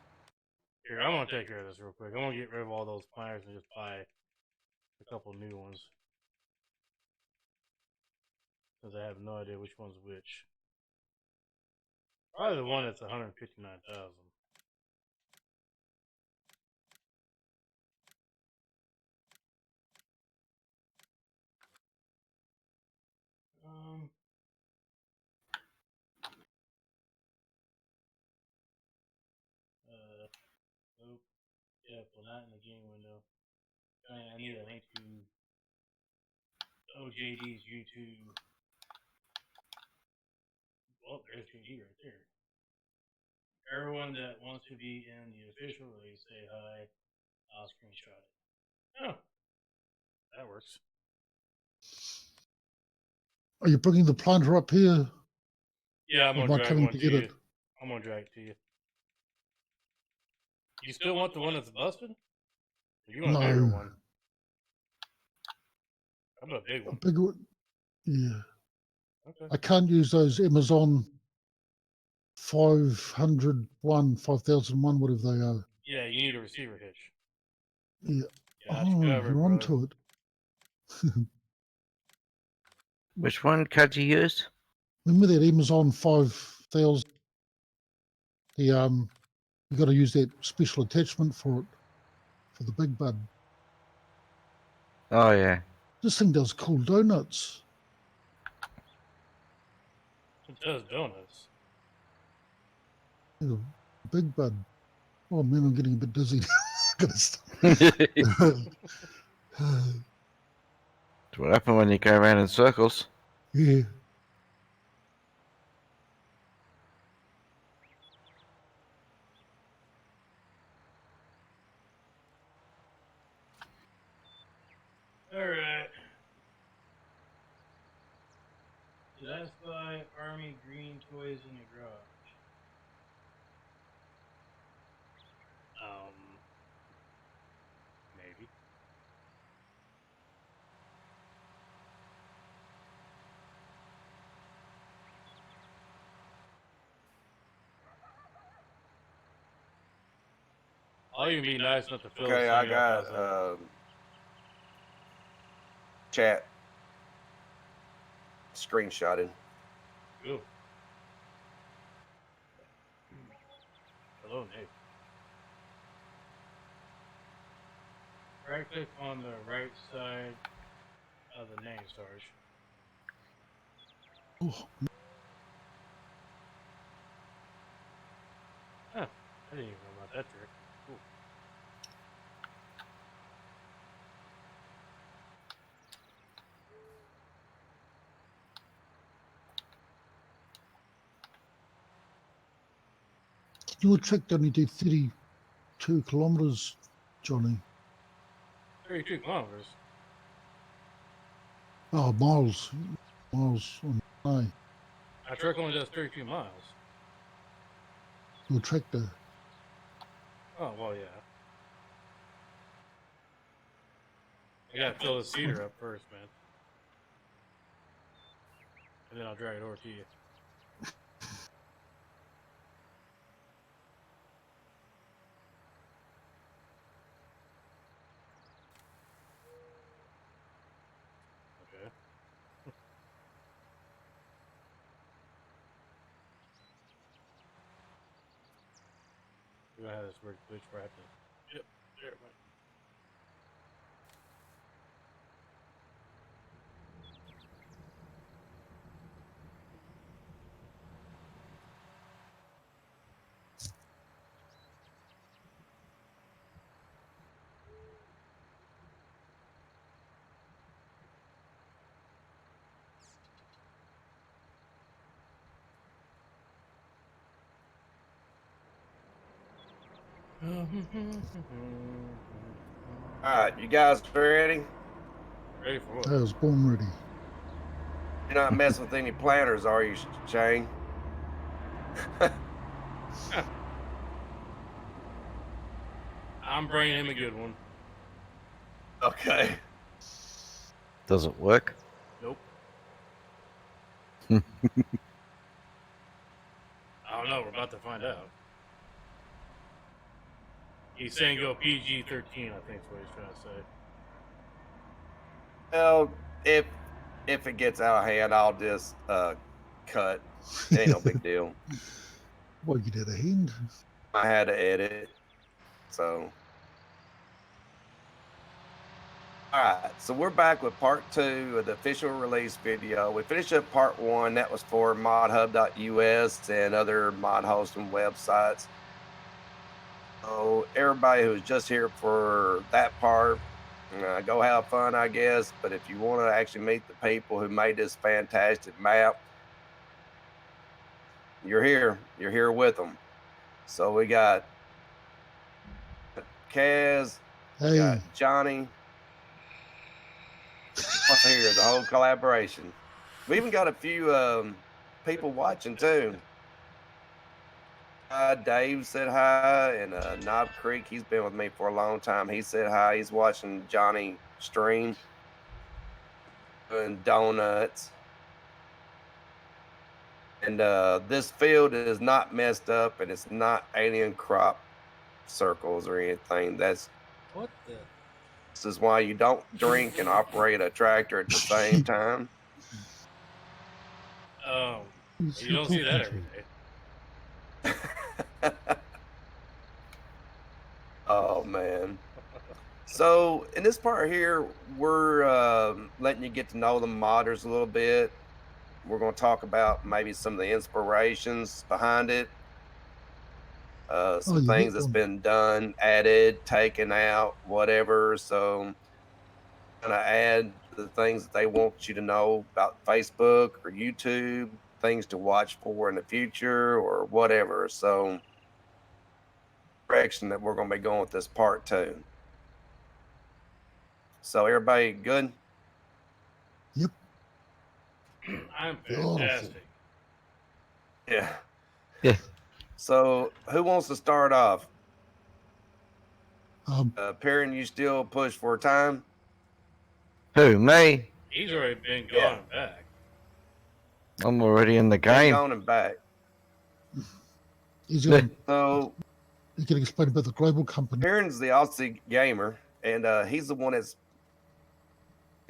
Here, I'm gonna take care of this real quick. I'm gonna get rid of all those planners and just buy a couple new ones. Because I have no idea which one's which. Probably the one that's 159,000. Um. Nope. Yeah, well, not in the game window. I need a link to OJD's YouTube. Well, there's JD right there. Everyone that wants to be in the official release, say hi. I'll screenshot it. Oh, that works. Are you bringing the planter up here? Yeah, I'm Or gonna am I drag coming one to to get you. it? I'm gonna drag it to you. You still want the one that's busted? Or you want a bigger No. one? How about a big A one? big one? Yeah. Okay. I can't use those Amazon 501, 5001, whatever they are. Yeah, you need a receiver hitch. Yeah. Got you covered, You're bro. onto it. Which one could you use? Remember that Amazon 5000? The you got to use that special attachment for it, for the big bud. Oh yeah. This thing does cool donuts. It does donuts. You know, big bud. Oh man, I'm getting a bit dizzy. Gotta stop. That's what happens when you go around in circles. Yeah. Alright. Did I spy army green toys in your garage? Maybe. I'll even be nice enough to fill Okay, this I thing up. got chat screenshotted. Cool. Hello, Nate. Right click on the right side of the name, Sarge. Oh, Huh. I didn't even know about that trick. Cool. your trick only did 32 kilometres, Johnny. 32 kilometers. Oh, miles. Miles on no, My truck only does 32 miles. your tractor. Oh, well, yeah. I gotta fill the cedar up first, man. And then I'll drag it over to you. Okay. We're gonna have this weird glitch where I have to. Yep, there it went. All right, you guys ready? Ready for what? I was born ready. You're not messing with any planters, are you, Shane? I'm bringing him a good one. Okay. Does it work? Nope. I don't know. We're about to find out. He's saying go PG-13. I think is what he's trying to say. Well, if it gets out of hand, I'll just cut. It ain't no big deal. Well, you did a hand. I had to edit, so. All right, so we're back with part 2 of the official release video. We finished up part 1. That was for modhub.us and other mod hosting websites. So everybody who's just here for that part, go have fun, I guess. But if you want to actually meet the people who made this fantastic map, you're here. You're here with them. So we got Kaz, we got Hey, Johnny. Here, the whole collaboration. We even got a few people watching too. Dave said hi, and Knob Creek, he's been with me for a long time. He said hi. He's watching Johnny stream, doing donuts. And this field is not messed up, and it's not alien crop circles or anything. This What the? is why you don't drink and operate a tractor at the same time. who's You don't see that every day. Oh man. So in this part here, we're letting you get to know the modders a little bit. We're going to talk about maybe some of the inspirations behind it, some you things hit that's one. been done, added, taken out, whatever. So going to add the things that they want you to know about Facebook or YouTube, things to watch for in the future or whatever. So direction that we're going to be going with this part 2. So everybody good? Yep. I'm Beautiful. fantastic. Yeah. Yeah. So who wants to start off? Um, Perrin, you still push for time? Who, me? He's already been gone Yeah. and back. I'm already in the Been game. gone and back. he's got So You can explain about the global company. Perrin's the Aussie gamer, and he's the one that's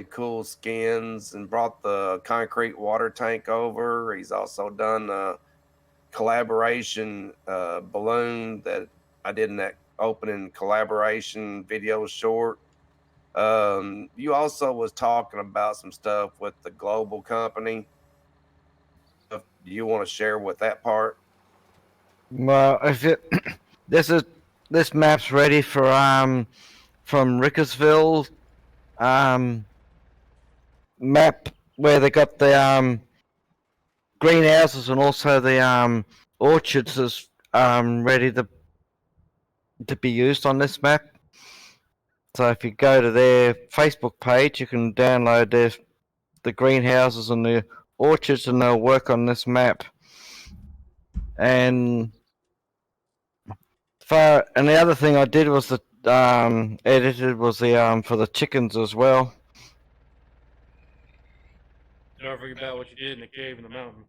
cool skins and brought the concrete water tank over. He's also done a collaboration balloon that I did in that opening collaboration video short. You also was talking about some stuff with the global company. Do you want to share with that part? Well, if it this map's ready for from Rickersville map where they got the greenhouses and also the orchards is ready to be used on this map. So if you go to their Facebook page, you can download the greenhouses and the orchards, and they'll work on this map. And the other thing I did was the edited was the for the chickens as well. Don't forget about what you did in the cave in the mountain.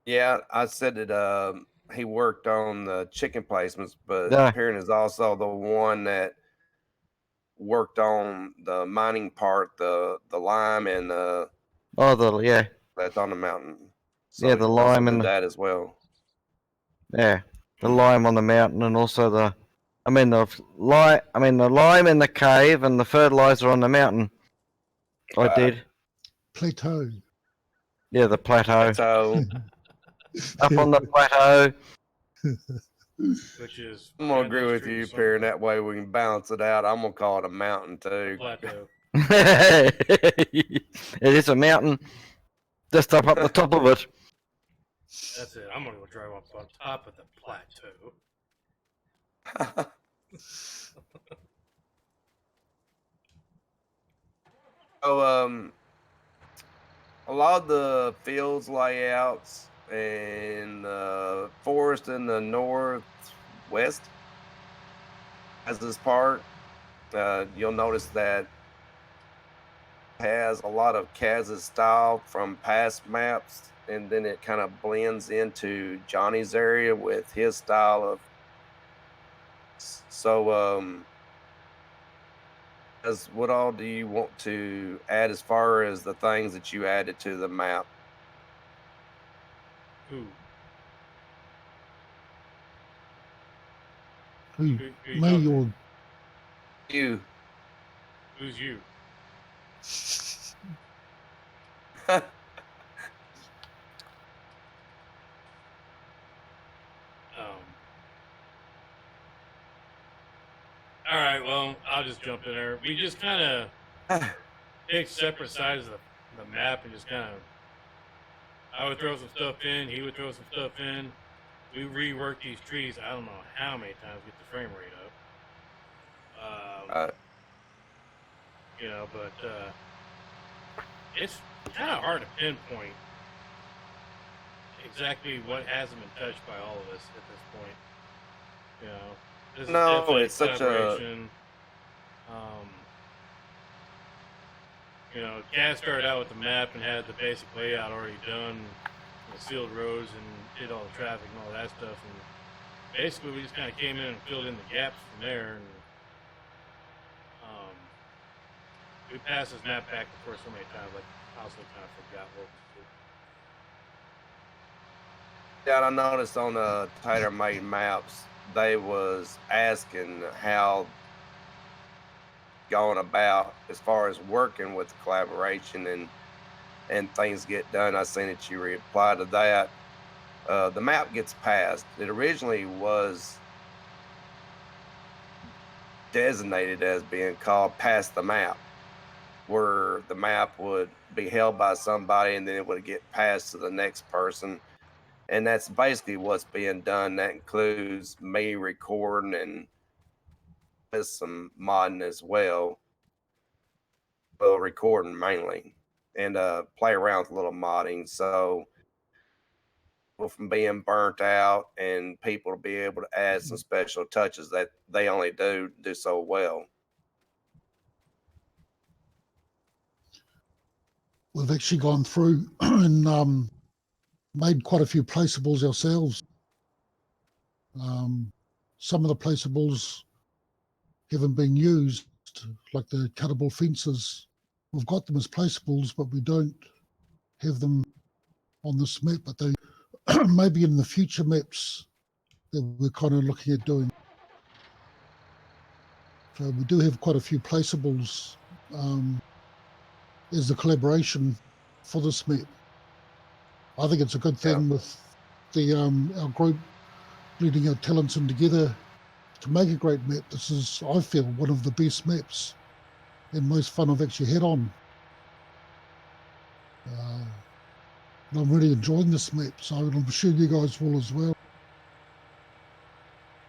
Yeah, I said that he worked on the chicken placements, but Yeah. Perrin is also the one that worked on the mining part, the lime and Yeah, that's on the mountain. Yeah, the he also lime did and the- that as well. yeah, the lime on the mountain, and also the lime in the cave and the fertilizer on the mountain. I did. Plateau. Yeah, the plateau. So Up on the plateau. Which is I'm gonna agree with Street you, somewhere. Perrin. That way we can balance it out. I'm gonna call it a mountain too. Plateau. It is a mountain. Just up the top of it. That's it. I'm gonna go drive up on top of the plateau. So a lot of the fields layouts and the forest in the northwest as this part, you'll notice that has a lot of Kaz's style from past maps, and then it kind of blends into Johnny's area with his style of. So, as what all do you want to add as far as the things that you added to the map? Who? Who? Who you Me talking or You. Who's you? All right, well, I'll just jump in there. We just kind of picked separate sides of the map and just kind of. I would throw some stuff in, he would throw some stuff in. We reworked these trees. I don't know how many times to get the frame rate up. You know, but it's kind of hard to pinpoint exactly what hasn't been touched by all of us at this point. You know, this No, is definitely it's such a- collaboration. You know, Kaz started out with the map and had the basic layout already done, the sealed roads, and did all the traffic and all that stuff. And basically, we just kind of came in and filled in the gaps from there. And we passed this map back and forth so many times, like I also kind of forgot what was Yeah, I noticed on the Tater Made maps, they was asking how going about as far as working with collaboration and things get done. I seen that you replied to that. The map gets passed. It originally was designated as being called Pass the Map, where the map would be held by somebody and then it would get passed to the next person. And that's basically what's being done. That includes me recording and with some modding as well. Well, recording mainly, and play around with a little modding. So from being burnt out and people to be able to add some special touches that they only do so well. we've actually gone through and made quite a few placeables ourselves Some of the placeables haven't been used, like the cuttable fences. We've got them as placeables, but we don't have them on this map. But they maybe in the future maps that we're kind of looking at doing. So we do have quite a few placeables as the collaboration for this map. I think it's a good thing with the our group blending our talents in together to make a great map. This is, I feel, one of the best maps and most fun I've actually had on. And I'm really enjoying this map, so I'm sure you guys will as well.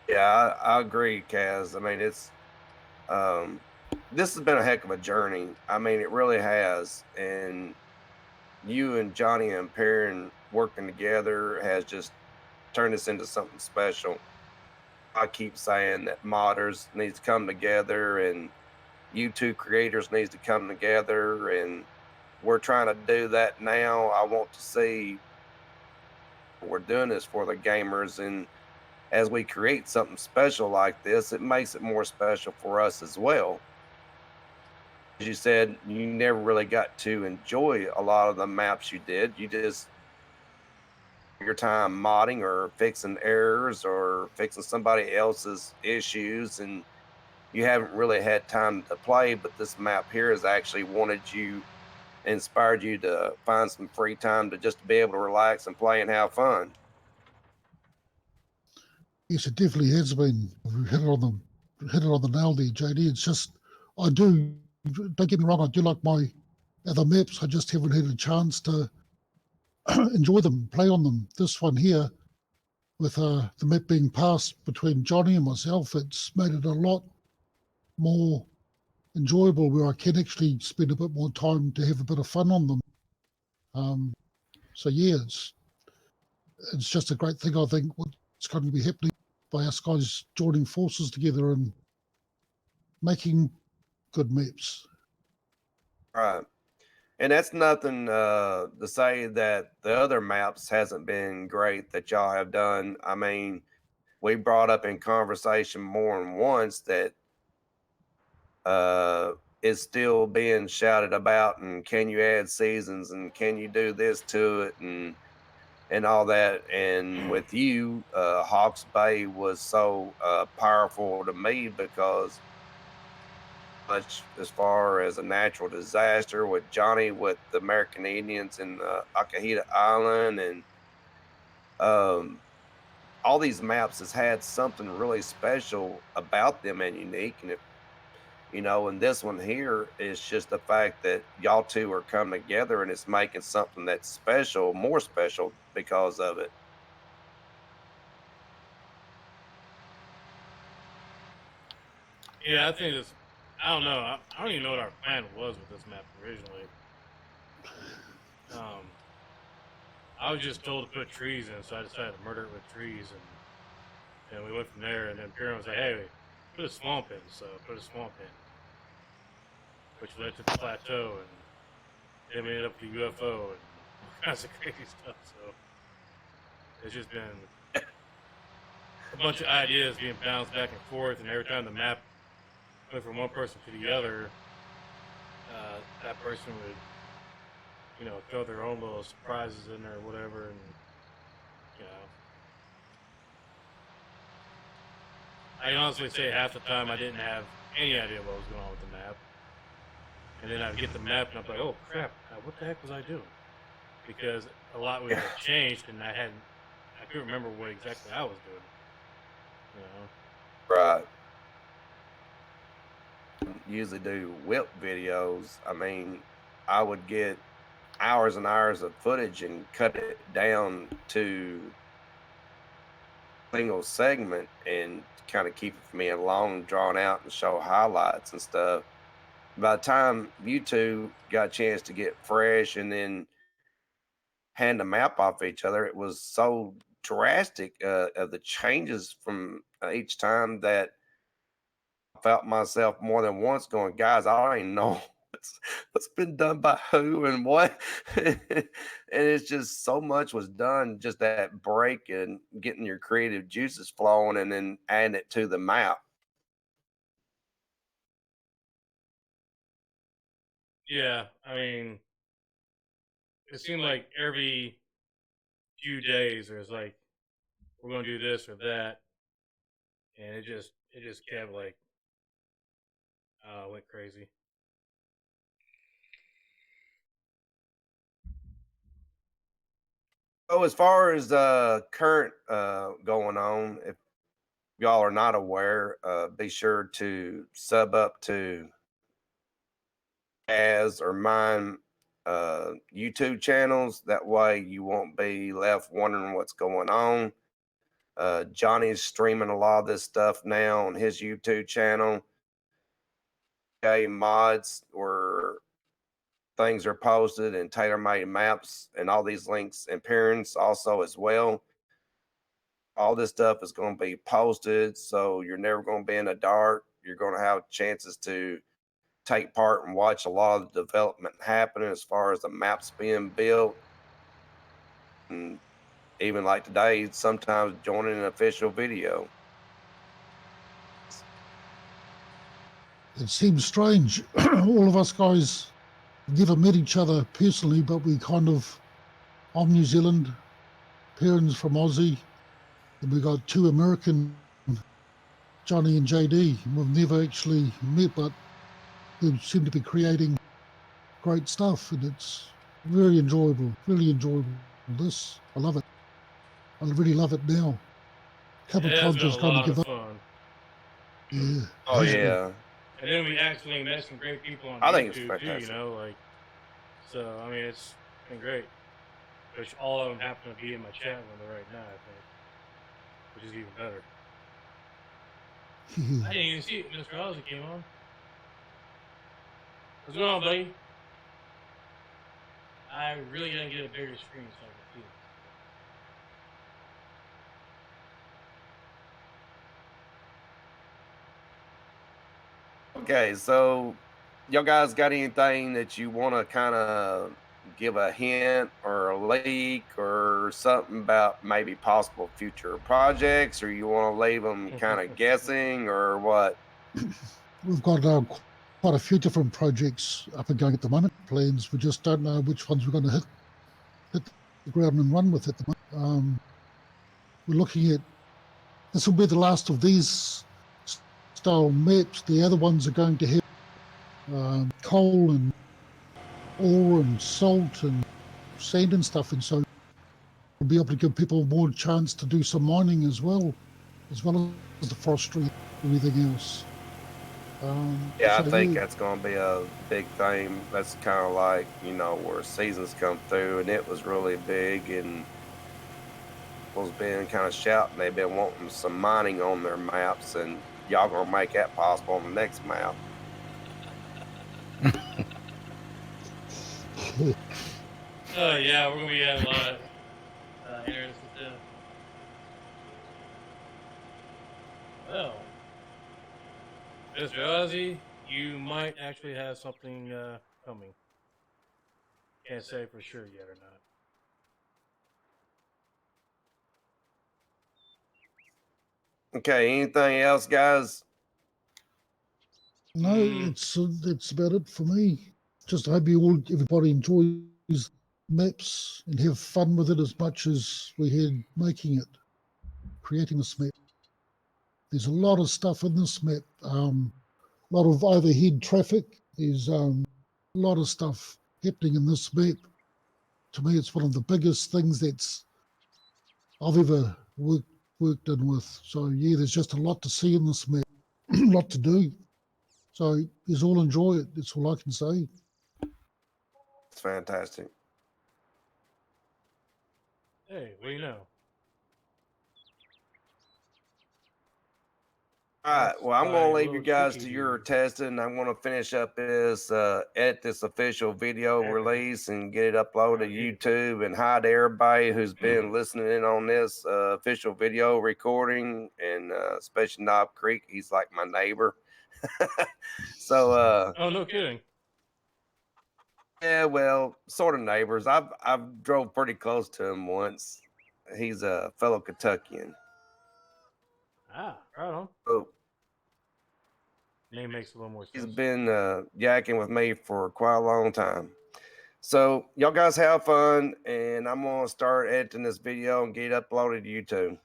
Yeah, I agree, Kaz. I mean, it's this has been a heck of a journey. I mean, it really has. And you and Johnny and Perrin working together has just turned this into something special. I keep saying that modders needs to come together and you two creators needs to come together, and we're trying to do that now. I want to see we're doing this for the gamers, and as we create something special like this, it makes it more special for us as well. As you said, you never really got to enjoy a lot of the maps you did. You just your time modding or fixing errors or fixing somebody else's issues, and you haven't really had time to play. But this map here has actually inspired you to find some free time to just be able to relax and play and have fun. Yes, it definitely has been. We hit it on the nail there, JD. It's just don't get me wrong, I do like my other maps. I just haven't had a chance to enjoy them, play on them. This one here, with the map being passed between Johnny and myself, it's made it a lot more enjoyable, where I can actually spend a bit more time to have a bit of fun on them. So yeah, it's just a great thing. I think what's going to be happening by us guys joining forces together and making good maps. Right. And that's nothing to say that the other maps hasn't been great that y'all have done. I mean, we brought up in conversation more than once that is still being shouted about, and can you add seasons, and can you do this to it, and all that. And with you, Hawke's Bay was so powerful to me because much as far as a natural disaster with Johnny with the American Indians in Akahita Island, and all these maps has had something really special about them and unique. And if and this one here is just the fact that y'all two are coming together, and it's making something that's special, more special because of it. Yeah, I think it's. I don't know. I don't even know what our plan was with this map originally. I was just told to put trees in, so I decided to murder it with trees, and we went from there. And then Piran was like, "Hey, put a swamp in," so I put a swamp in, which led to the plateau, and then we ended up with the UFO and all kinds of crazy stuff. So it's just been a bunch of ideas being bounced back and forth, and every time the map went from one person to the other, that person would, throw their own little surprises in there or whatever, and I can honestly say half the time I didn't have any idea what was going on with the map, and then I'd get the map and I'm like, oh crap, what the heck was I doing? Because a lot would have changed, and I couldn't remember what exactly I was doing. Right. Usually do whip videos. I mean, I would get hours and hours of footage and cut it down to single segment and kind of keep it from being long, drawn out, and show highlights and stuff. By the time you two got a chance to get fresh and then hand the map off each other, it was so drastic of the changes from each time that I felt myself more than once going, guys, I don't even know what's been done by who and what. And it's just so much was done, just that break and getting your creative juices flowing and then adding it to the map. Yeah, I mean, it seemed like every few days there's like we're gonna do this or that, and it just kept like went crazy. So as far as current going on, if y'all are not aware, be sure to sub up to as or mine YouTube channels. That way you won't be left wondering what's going on. Johnny's streaming a lot of this stuff now on his YouTube channel. Okay, mods where things are posted and tailor-made maps and all these links and parents also as well. All this stuff is going to be posted, so you're never going to be in the dark. You're going to have chances to take part and watch a lot of the development happening as far as the maps being built. And even like today, sometimes joining an official video. It seems strange. All of us guys never met each other personally, but we kind of, I'm New Zealand, parents from Aussie, and we got two American, Johnny and JD. We've never actually met, but they seem to be creating great stuff, and it's very enjoyable, really enjoyable. This, I love it. I really love it now. A couple It of has times been I a was going to lot of give up. fun, Yeah, Oh has been. yeah, and then we actually met some great people on I think it's YouTube too. You fantastic. know, like so. I mean, it's been great. Which all of them happen to be in my chat window right now, I think, which is even better. I didn't even see it. Mr. Ozzy came on. What's going on, buddy? I really gotta get a bigger screen so I can see it. Okay, so y'all guys got anything that you want to kind of give a hint or a leak or something about maybe possible future projects, or you want to leave them kind of guessing, or what? We've got quite a few different projects up and going at the moment. Plans. We just don't know which ones we're going to hit the ground and run with at the moment. We're looking at this will be the last of these style maps. The other ones are going to have coal and ore and salt and sand and stuff, and so we'll be able to give people more chance to do some mining as well as the forestry and everything else. Yeah, I So think yeah, that's going to be a big thing. That's kind of like, where seasons come through, and it was really big, and was being kind of shouting. They've been wanting some mining on their maps, and y'all going to make that possible on the next map. Oh yeah, we're gonna be having a lot of interesting stuff. Well, Mr. Ozzy, you might actually have something coming. Can't say for sure yet or not. Okay, anything else, guys? no, it's about it for me. Just hope everybody enjoys maps and have fun with it as much as we had making it, creating this map. There's a lot of stuff in this map. A lot of overhead traffic. There's a lot of stuff happening in this map. To me, it's one of the biggest things I've ever worked in with. So yeah, there's just a lot to see in this map, a lot to do. So you all enjoy it. That's all I can say. It's fantastic. Hey, what do you know? All right. That's Well, I'm by going to leave you little guys cheeky to your dude. testing. I'm going to finish up this, edit this official video release and get it uploaded to YouTube. And hi to everybody who's been listening in on this official video recording, and especially Knob Creek. He's like my neighbor. So, Oh, no kidding. Yeah, well, sort of neighbors. I've drove pretty close to him once. He's a fellow Kentuckian. Ah, right on. So Name makes a little more he's sense. been yakking with me for quite a long time. So y'all guys have fun, and I'm gonna start editing this video and get it uploaded to YouTube.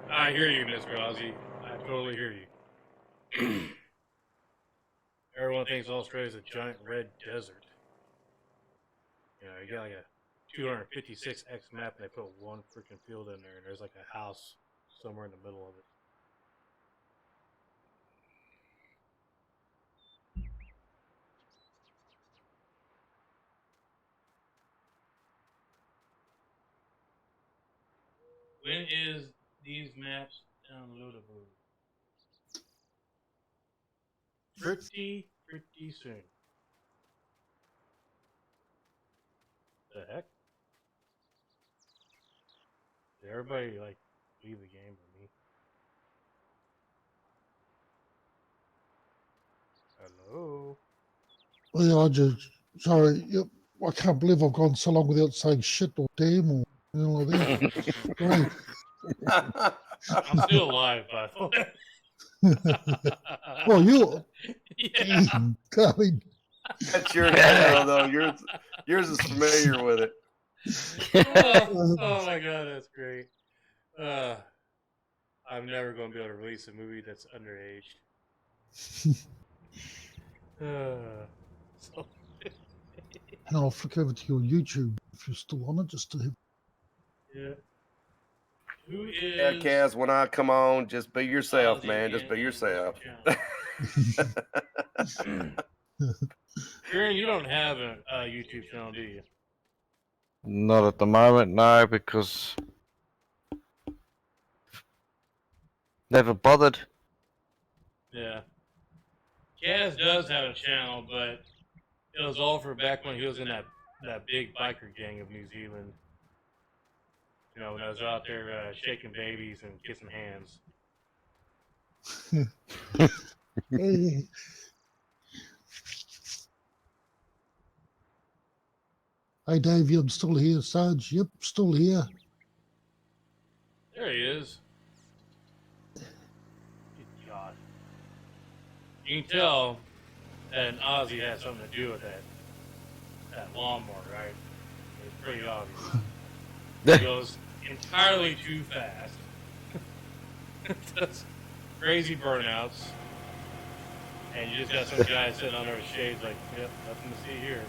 I hear you, Mr. Ozzy. I totally hear you. Everyone thinks Australia's a giant red desert. You know, you got like a 256x map, and they put one freaking field in there, and there's like a house somewhere in the middle of it. When is these maps downloadable? Pretty soon. The heck? Did everybody like leave the game for me? Hello? Well, yeah, I just sorry. Yep, I can't believe I've gone so long without saying shit or damn or anything like that. Sorry. I'm still alive, by the way. Well, you, Yeah. I mean, That's your channel, though. Yours is familiar with it. Oh my god, that's great. I'm never going to be able to release a movie that's underage. So, and I'll flick over to your YouTube if you're still on it, just to have. yeah. Who Yeah, is Kaz, when I come on, just be yourself, Ozzy man. Just be in yourself. channel? Kieran, you don't have a YouTube channel, do you? Not at the moment, no, because never bothered. Yeah. Kaz does have a channel, but it was all for back when he was in that big biker gang of New Zealand. You know, when I was out there shaking babies and kissing hands. Hey, hey, Dave, I'm still here. Sarge, yep, still here. There he is. Good God. You can tell that an Aussie had something to do with that lawnmower, right? It's pretty obvious. He goes entirely too fast. Does crazy burnouts. And you just got some guy sitting under his shades like, yep, nothing to see here.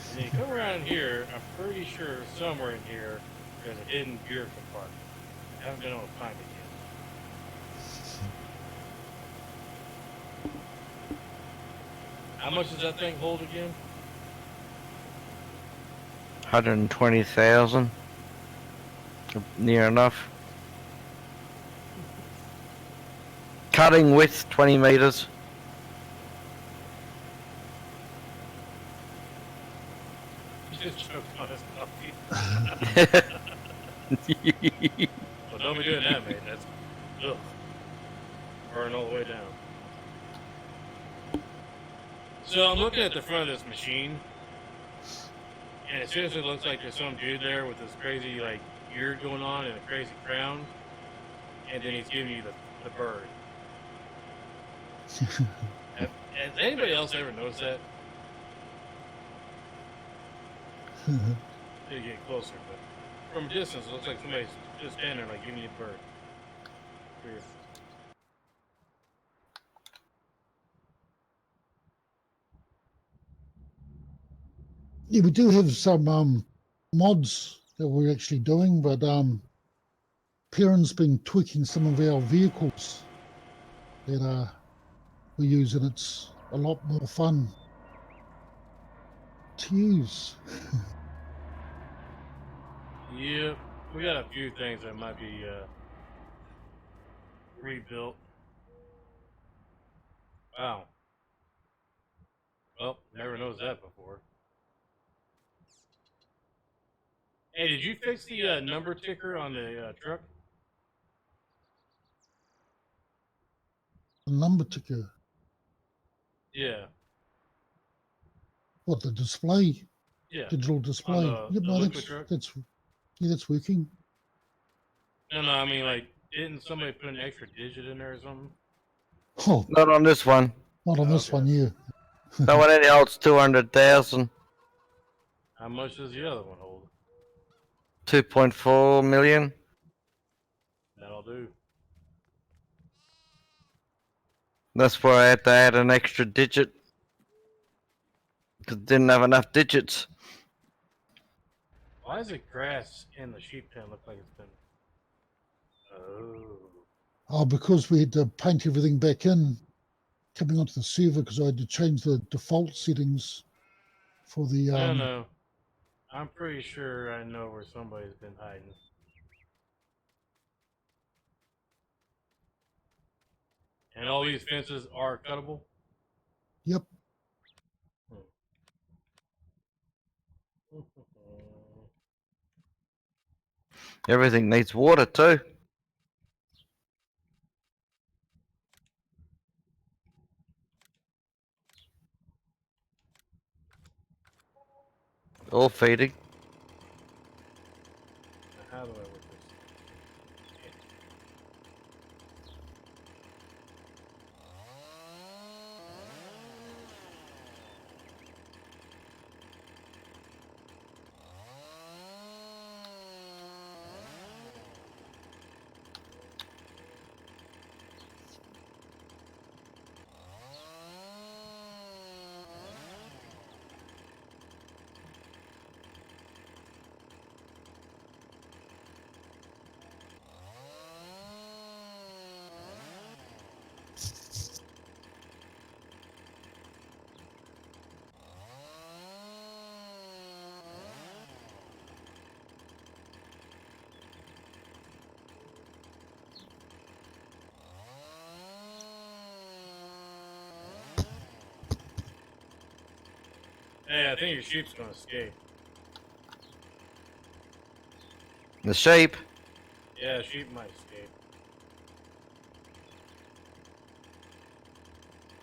And then you come around here, I'm pretty sure somewhere in here there's a hidden beer compartment. I haven't been able to find it yet. How much does that thing hold again? 120,000. Near enough. Cutting width 20 meters. You just choked on his coffee. Well, don't be doing that, mate. That's ugh. Burn all the way down. So I'm looking at the front of this machine, and it seriously looks like there's some dude there with this crazy like beard going on and a crazy crown, and then he's giving you the bird. Has anybody else ever noticed that? Till you get closer, but from a distance, it looks like somebody's just standing there like giving you a bird. Weird. Yeah, we do have some mods that we're actually doing, but Perrin's been tweaking some of our vehicles that we use, and it's a lot more fun to use. Yep, we got a few things that might be rebuilt. Wow. Well, never noticed that before. Hey, did you fix the number ticker on the truck? The number ticker. Yeah. What, the display? Yeah. Digital display. the Yep, no, liquid truck? that's working. No, I mean, like, didn't somebody put an extra digit in there or something? Oh, Not on this one. not on this Okay. one, yeah. That one only holds 200,000. How much does the other one hold? 2.4 million. That'll do. That's where I had to add an extra digit. Because it didn't have enough digits. Why does the grass in the sheep pen look like it's been... Oh. Oh, because we had to paint everything back in coming onto the server because I had to change the default settings for the No. I'm pretty sure I know where somebody's been hiding. And all these fences are cuttable? Yep. Everything needs water too. All feeding. How do I work this? Hey, I think your sheep's gonna escape. The sheep. Yeah, sheep might escape.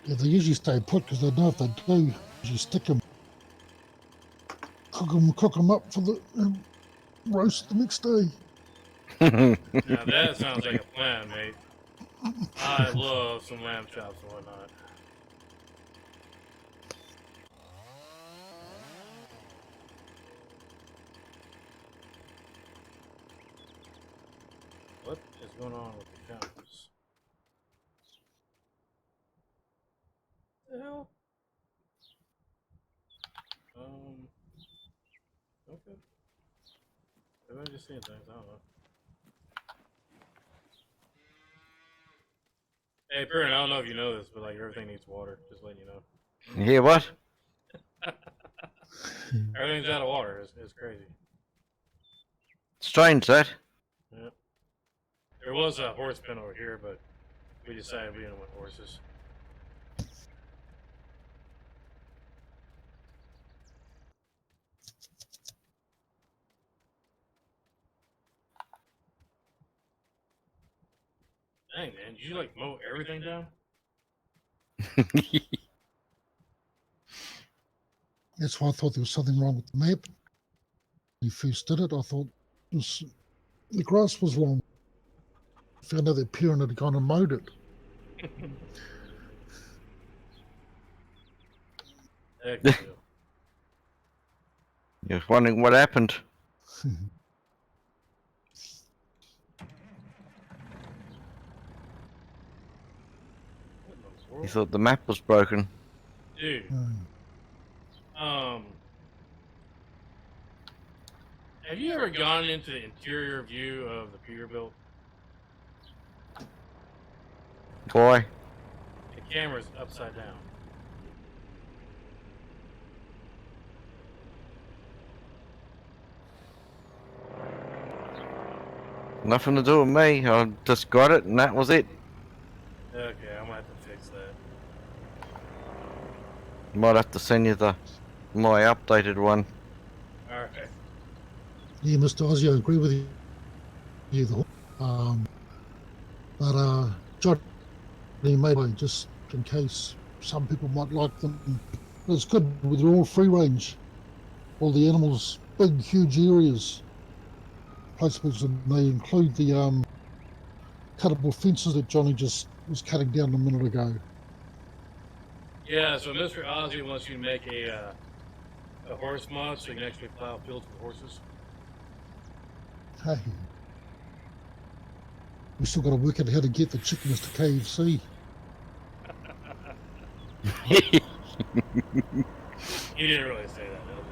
Yeah, they usually stay put because they know if they do, you stick them, cook them up for the roast the next day. Now that sounds like a plan, mate. I love some lamb chops and whatnot. What is going on with the cameras? What the hell? Okay. Maybe I'm just seeing things, I don't know. Hey, Perrin, I don't know if you know this, but like everything needs water. Just letting you know. You hear what? Everything's out of water. It's crazy. Strange that. Yep. There was a horse pen over here, but we decided we didn't want horses. Dang, man, did you like mow everything down? That's why I thought there was something wrong with the map. When you first did it, I thought the grass was long. Found out that Perrin had gone and mowed it. Heck yeah. Just wondering what happened. What in the He world? thought the map was broken. Dude, have you ever gone into the interior view of the Peterbilt? Why? The camera's upside down. Nothing to do with me. I just got it and that was it. Okay, I'm gonna have to fix that. Might have to send you my updated one. Alright. Yeah, Mr. Ozzy, I agree with you. But Johnny made just in case some people might like them. It's good. They're all free range. All the animals, big, huge areas, placeables, and they include the cuttable fences that Johnny just was cutting down a minute ago. Yeah, so Mr. Ozzy wants you to make a horse mod so you can actually plow fields with horses. Hey, we still got to work out how to get the chickens to KFC. He didn't really say that. I'll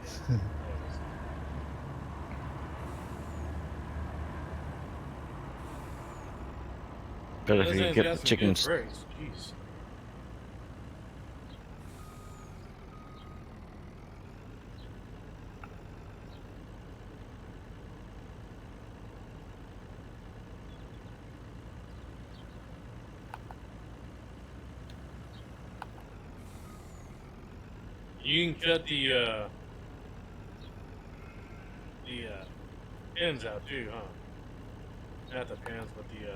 just But if you get the chickens, Jeez. You can cut the pins out too, huh? Not the pins, but the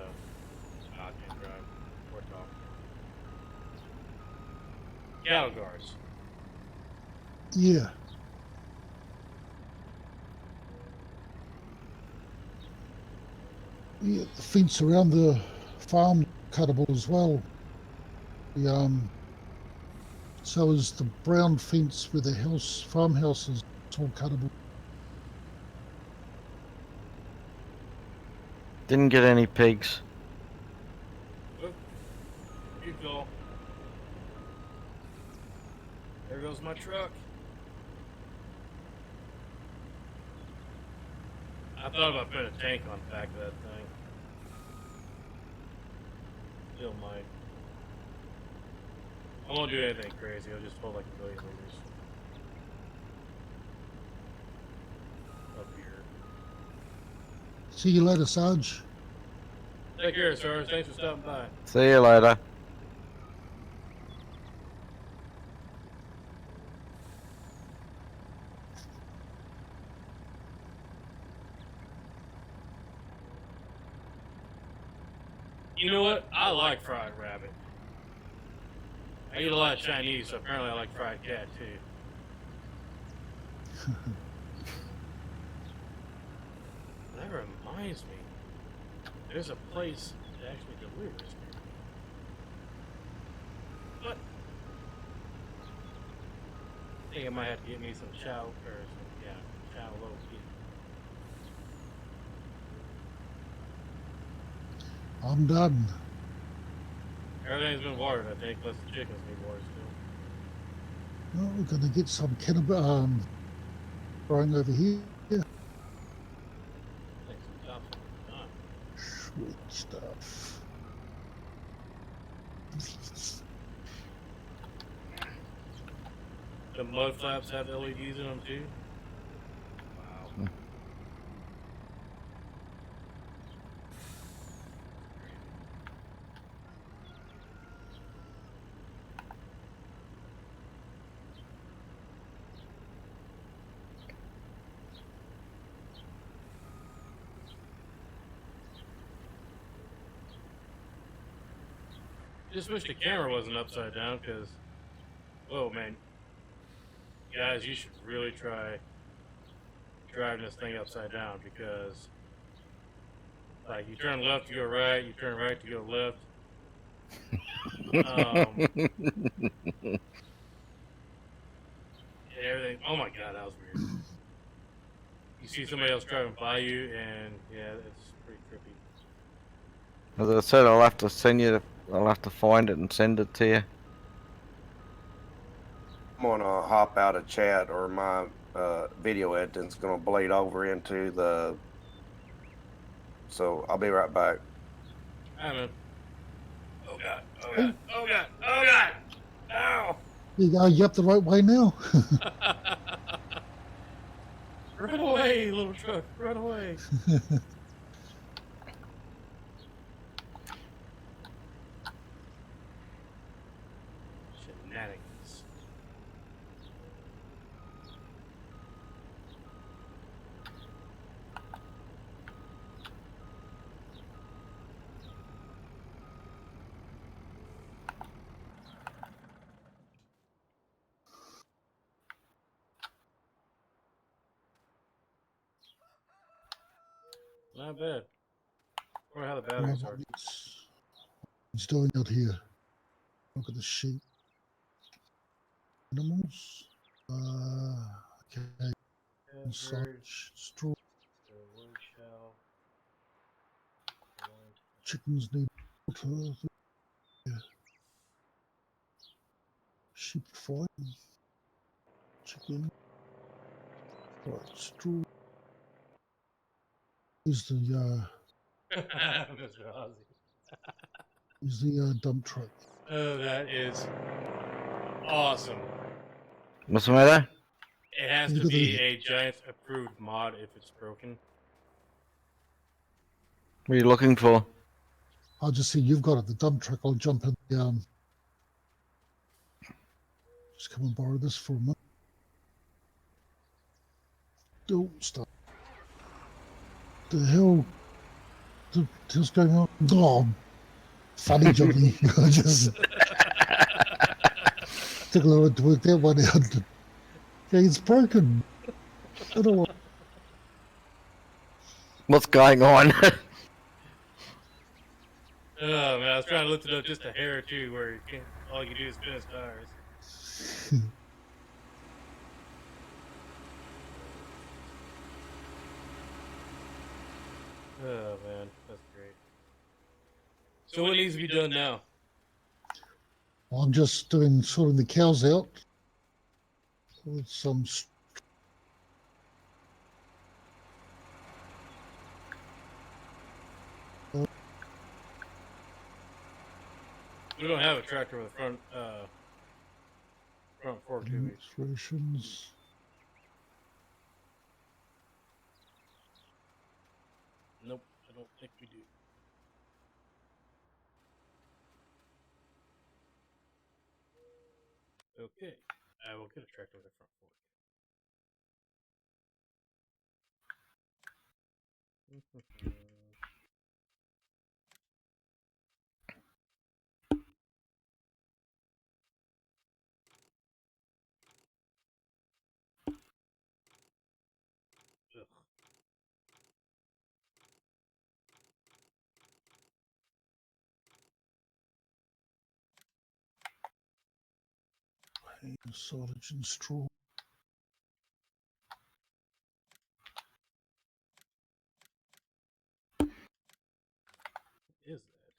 I can't drive. Or talk. Cattle guards. Yeah. Yeah, the fence around the farm cuttable as well. The so is the brown fence where the farmhouse is. It's all cuttable. didn't get any pigs. Oh, you go. There goes my truck. I thought about putting a tank on the back of that thing. Still might. I won't do anything crazy. I'll just pull like a million liters. Up here. See you later, Sarge. Take care, sir. Thanks for stopping by. See you later. You know what? I like fried rabbit. I eat a lot of Chinese, so apparently I like fried cat too. That reminds me. There's a place that actually delivers. What? I think I might have to get me some chow or some chow low. I'm done. Everything's been watered, I think, plus the chickens need water still. Well, we're going to get some cannabis growing over here. I think some topsoil is done. Sweet stuff. The mud flaps have LEDs in them too. Wow. Just wish the camera wasn't upside down, because, whoa, man. Guys, you should really try driving this thing upside down, because, like, you turn left to go right, you turn right to go left. Everything. Oh my god, that was weird. You see somebody else driving by you, and yeah, it's pretty trippy. As I said, I'll have to send you. I'll have to find it and send it to you. I'm gonna hop out of chat, or my video editing's gonna bleed over into the. So I'll be right back. I don't know. Oh god! Oh god! Oh god! Oh god! Ow! You up the right way now? Run away, little truck! Run away! Shenanigans. Not bad. Wonder how the Right, batteries are. it's doing out here. Look at the sheep. Animals. Okay. Sausage, straw. The wood shell. Chickens need water. Yeah. Sheep fine. Chicken. Right, straw. Is the Mr. Ozzy. dump truck. Oh, that is awesome. What's the matter? It has Look to at be the- a Giants approved mod if it's broken. What are you looking for? I'll just see you've got it. The dump truck. I'll jump in the Just come and borrow this for a minute. Oh, stop. The hell? The hell's going on? Oh, funny, Johnny. I just took a little to work that one out. Yeah, it's broken. I don't want. What's going on? Oh man, I was trying to lift it up just a hair or two where you can't, all you can do is spin his tires. Oh man, that's great. So what needs to be done now? I'm just sorting the cows out with some. We don't have a tractor with a front fork, do we? Illustrations. Nope, I don't think we do. Okay, I will get a tractor with a front fork. Ugh. Silage and straw. What is that?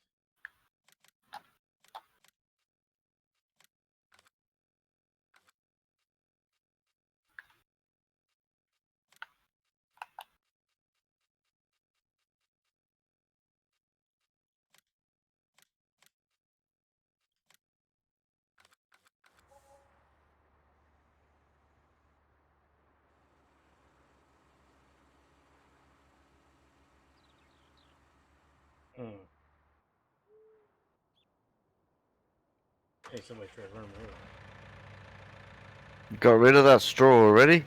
Hmm. Hey, somebody tried to run me over. Got rid of that straw already?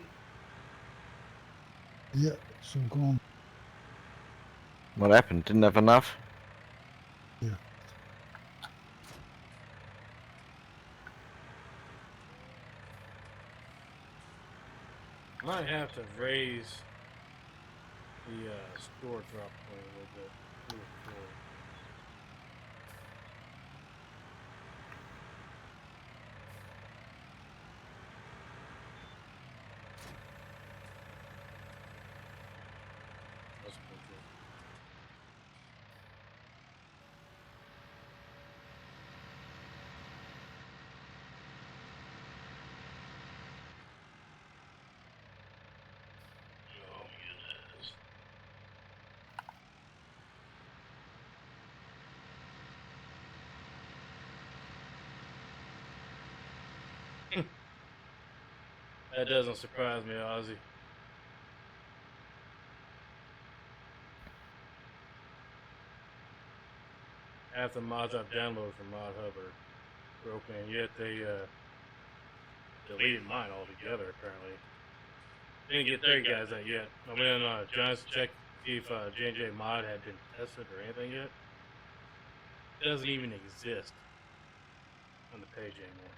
Yeah, it's all gone. What happened? Didn't have enough? Yeah. Might have to raise the store drop point a little bit. Do it for- That's a good joke. Oh, yes. That doesn't surprise me, Ozzy. Half the mods I've downloaded from ModHub are broken, and yet they deleted mine altogether, apparently. Didn't get their guys that yet. I went on Giants to check see if J&J mod had been tested or anything yet. It doesn't even exist on the page anymore.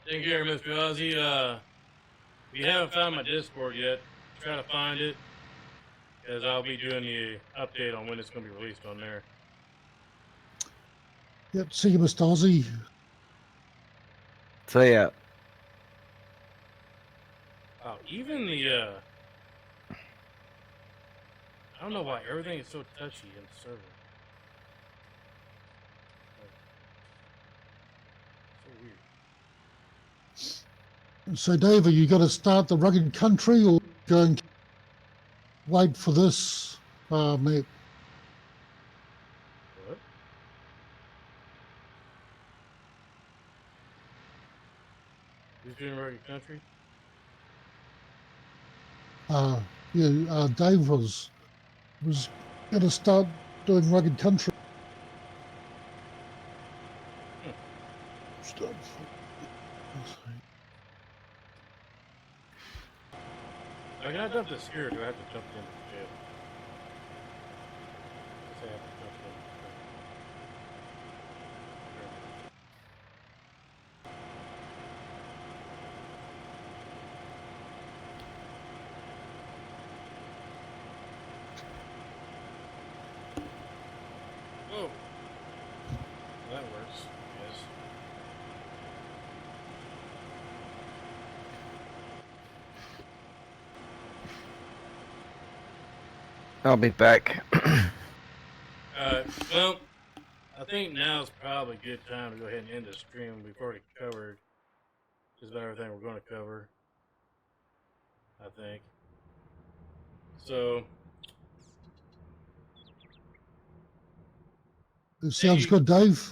Take care, Mr. Ozzy. If you haven't found my Discord yet, try to find it, because I'll be doing the update on when it's going to be released on there. Yep, see you, Mr. Ozzy. See ya. Oh, even the I don't know why everything is so touchy in the server. So weird. So, Dave, are you going to start the rugged country or go and wait for this map? What? Who's doing rugged country? Dave was going to start doing rugged country. Start. Can I dump this here, or do I have to jump in the jail? I guess I have to jump in. Whoa. That works, yes. I'll be back. Well, I think now's probably a good time to go ahead and end the stream. We've already covered just about everything we're going to cover, I think. So, It sounds Hey. good, Dave.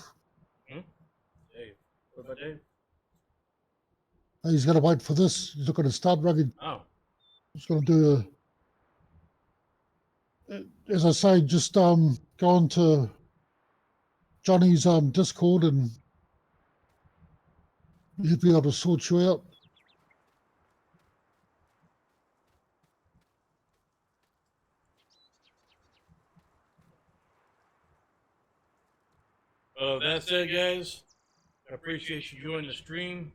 hey, what about Dave? He's going to wait for this. He's not going to start rugged. Oh, He's going to do as I say, just go on to Johnny's Discord and he'll be able to sort you out. that said, guys, I appreciate you joining the stream.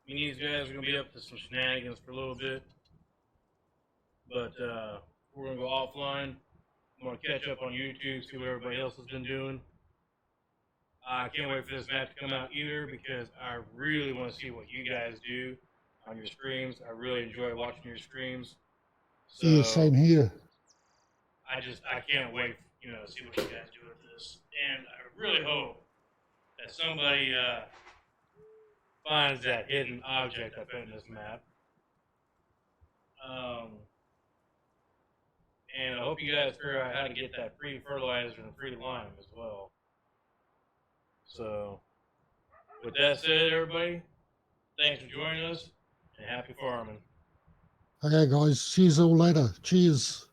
Me and these guys are going to be up to some shenanigans for a little bit. But we're going to go offline. I'm going to catch up on YouTube, see what everybody else has been doing. I can't wait for this map to come out either, because I really want to see what you guys do on your streams. I really enjoy watching your streams. So Yeah, same here. I can't wait, to see what you guys do with this. And I really hope that somebody finds that hidden object I put in this map. And I hope you guys figure out how to get that free fertilizer and free lime as well. So, with that said, everybody, thanks for joining us, and happy farming. Okay, guys. See you all later. Cheers.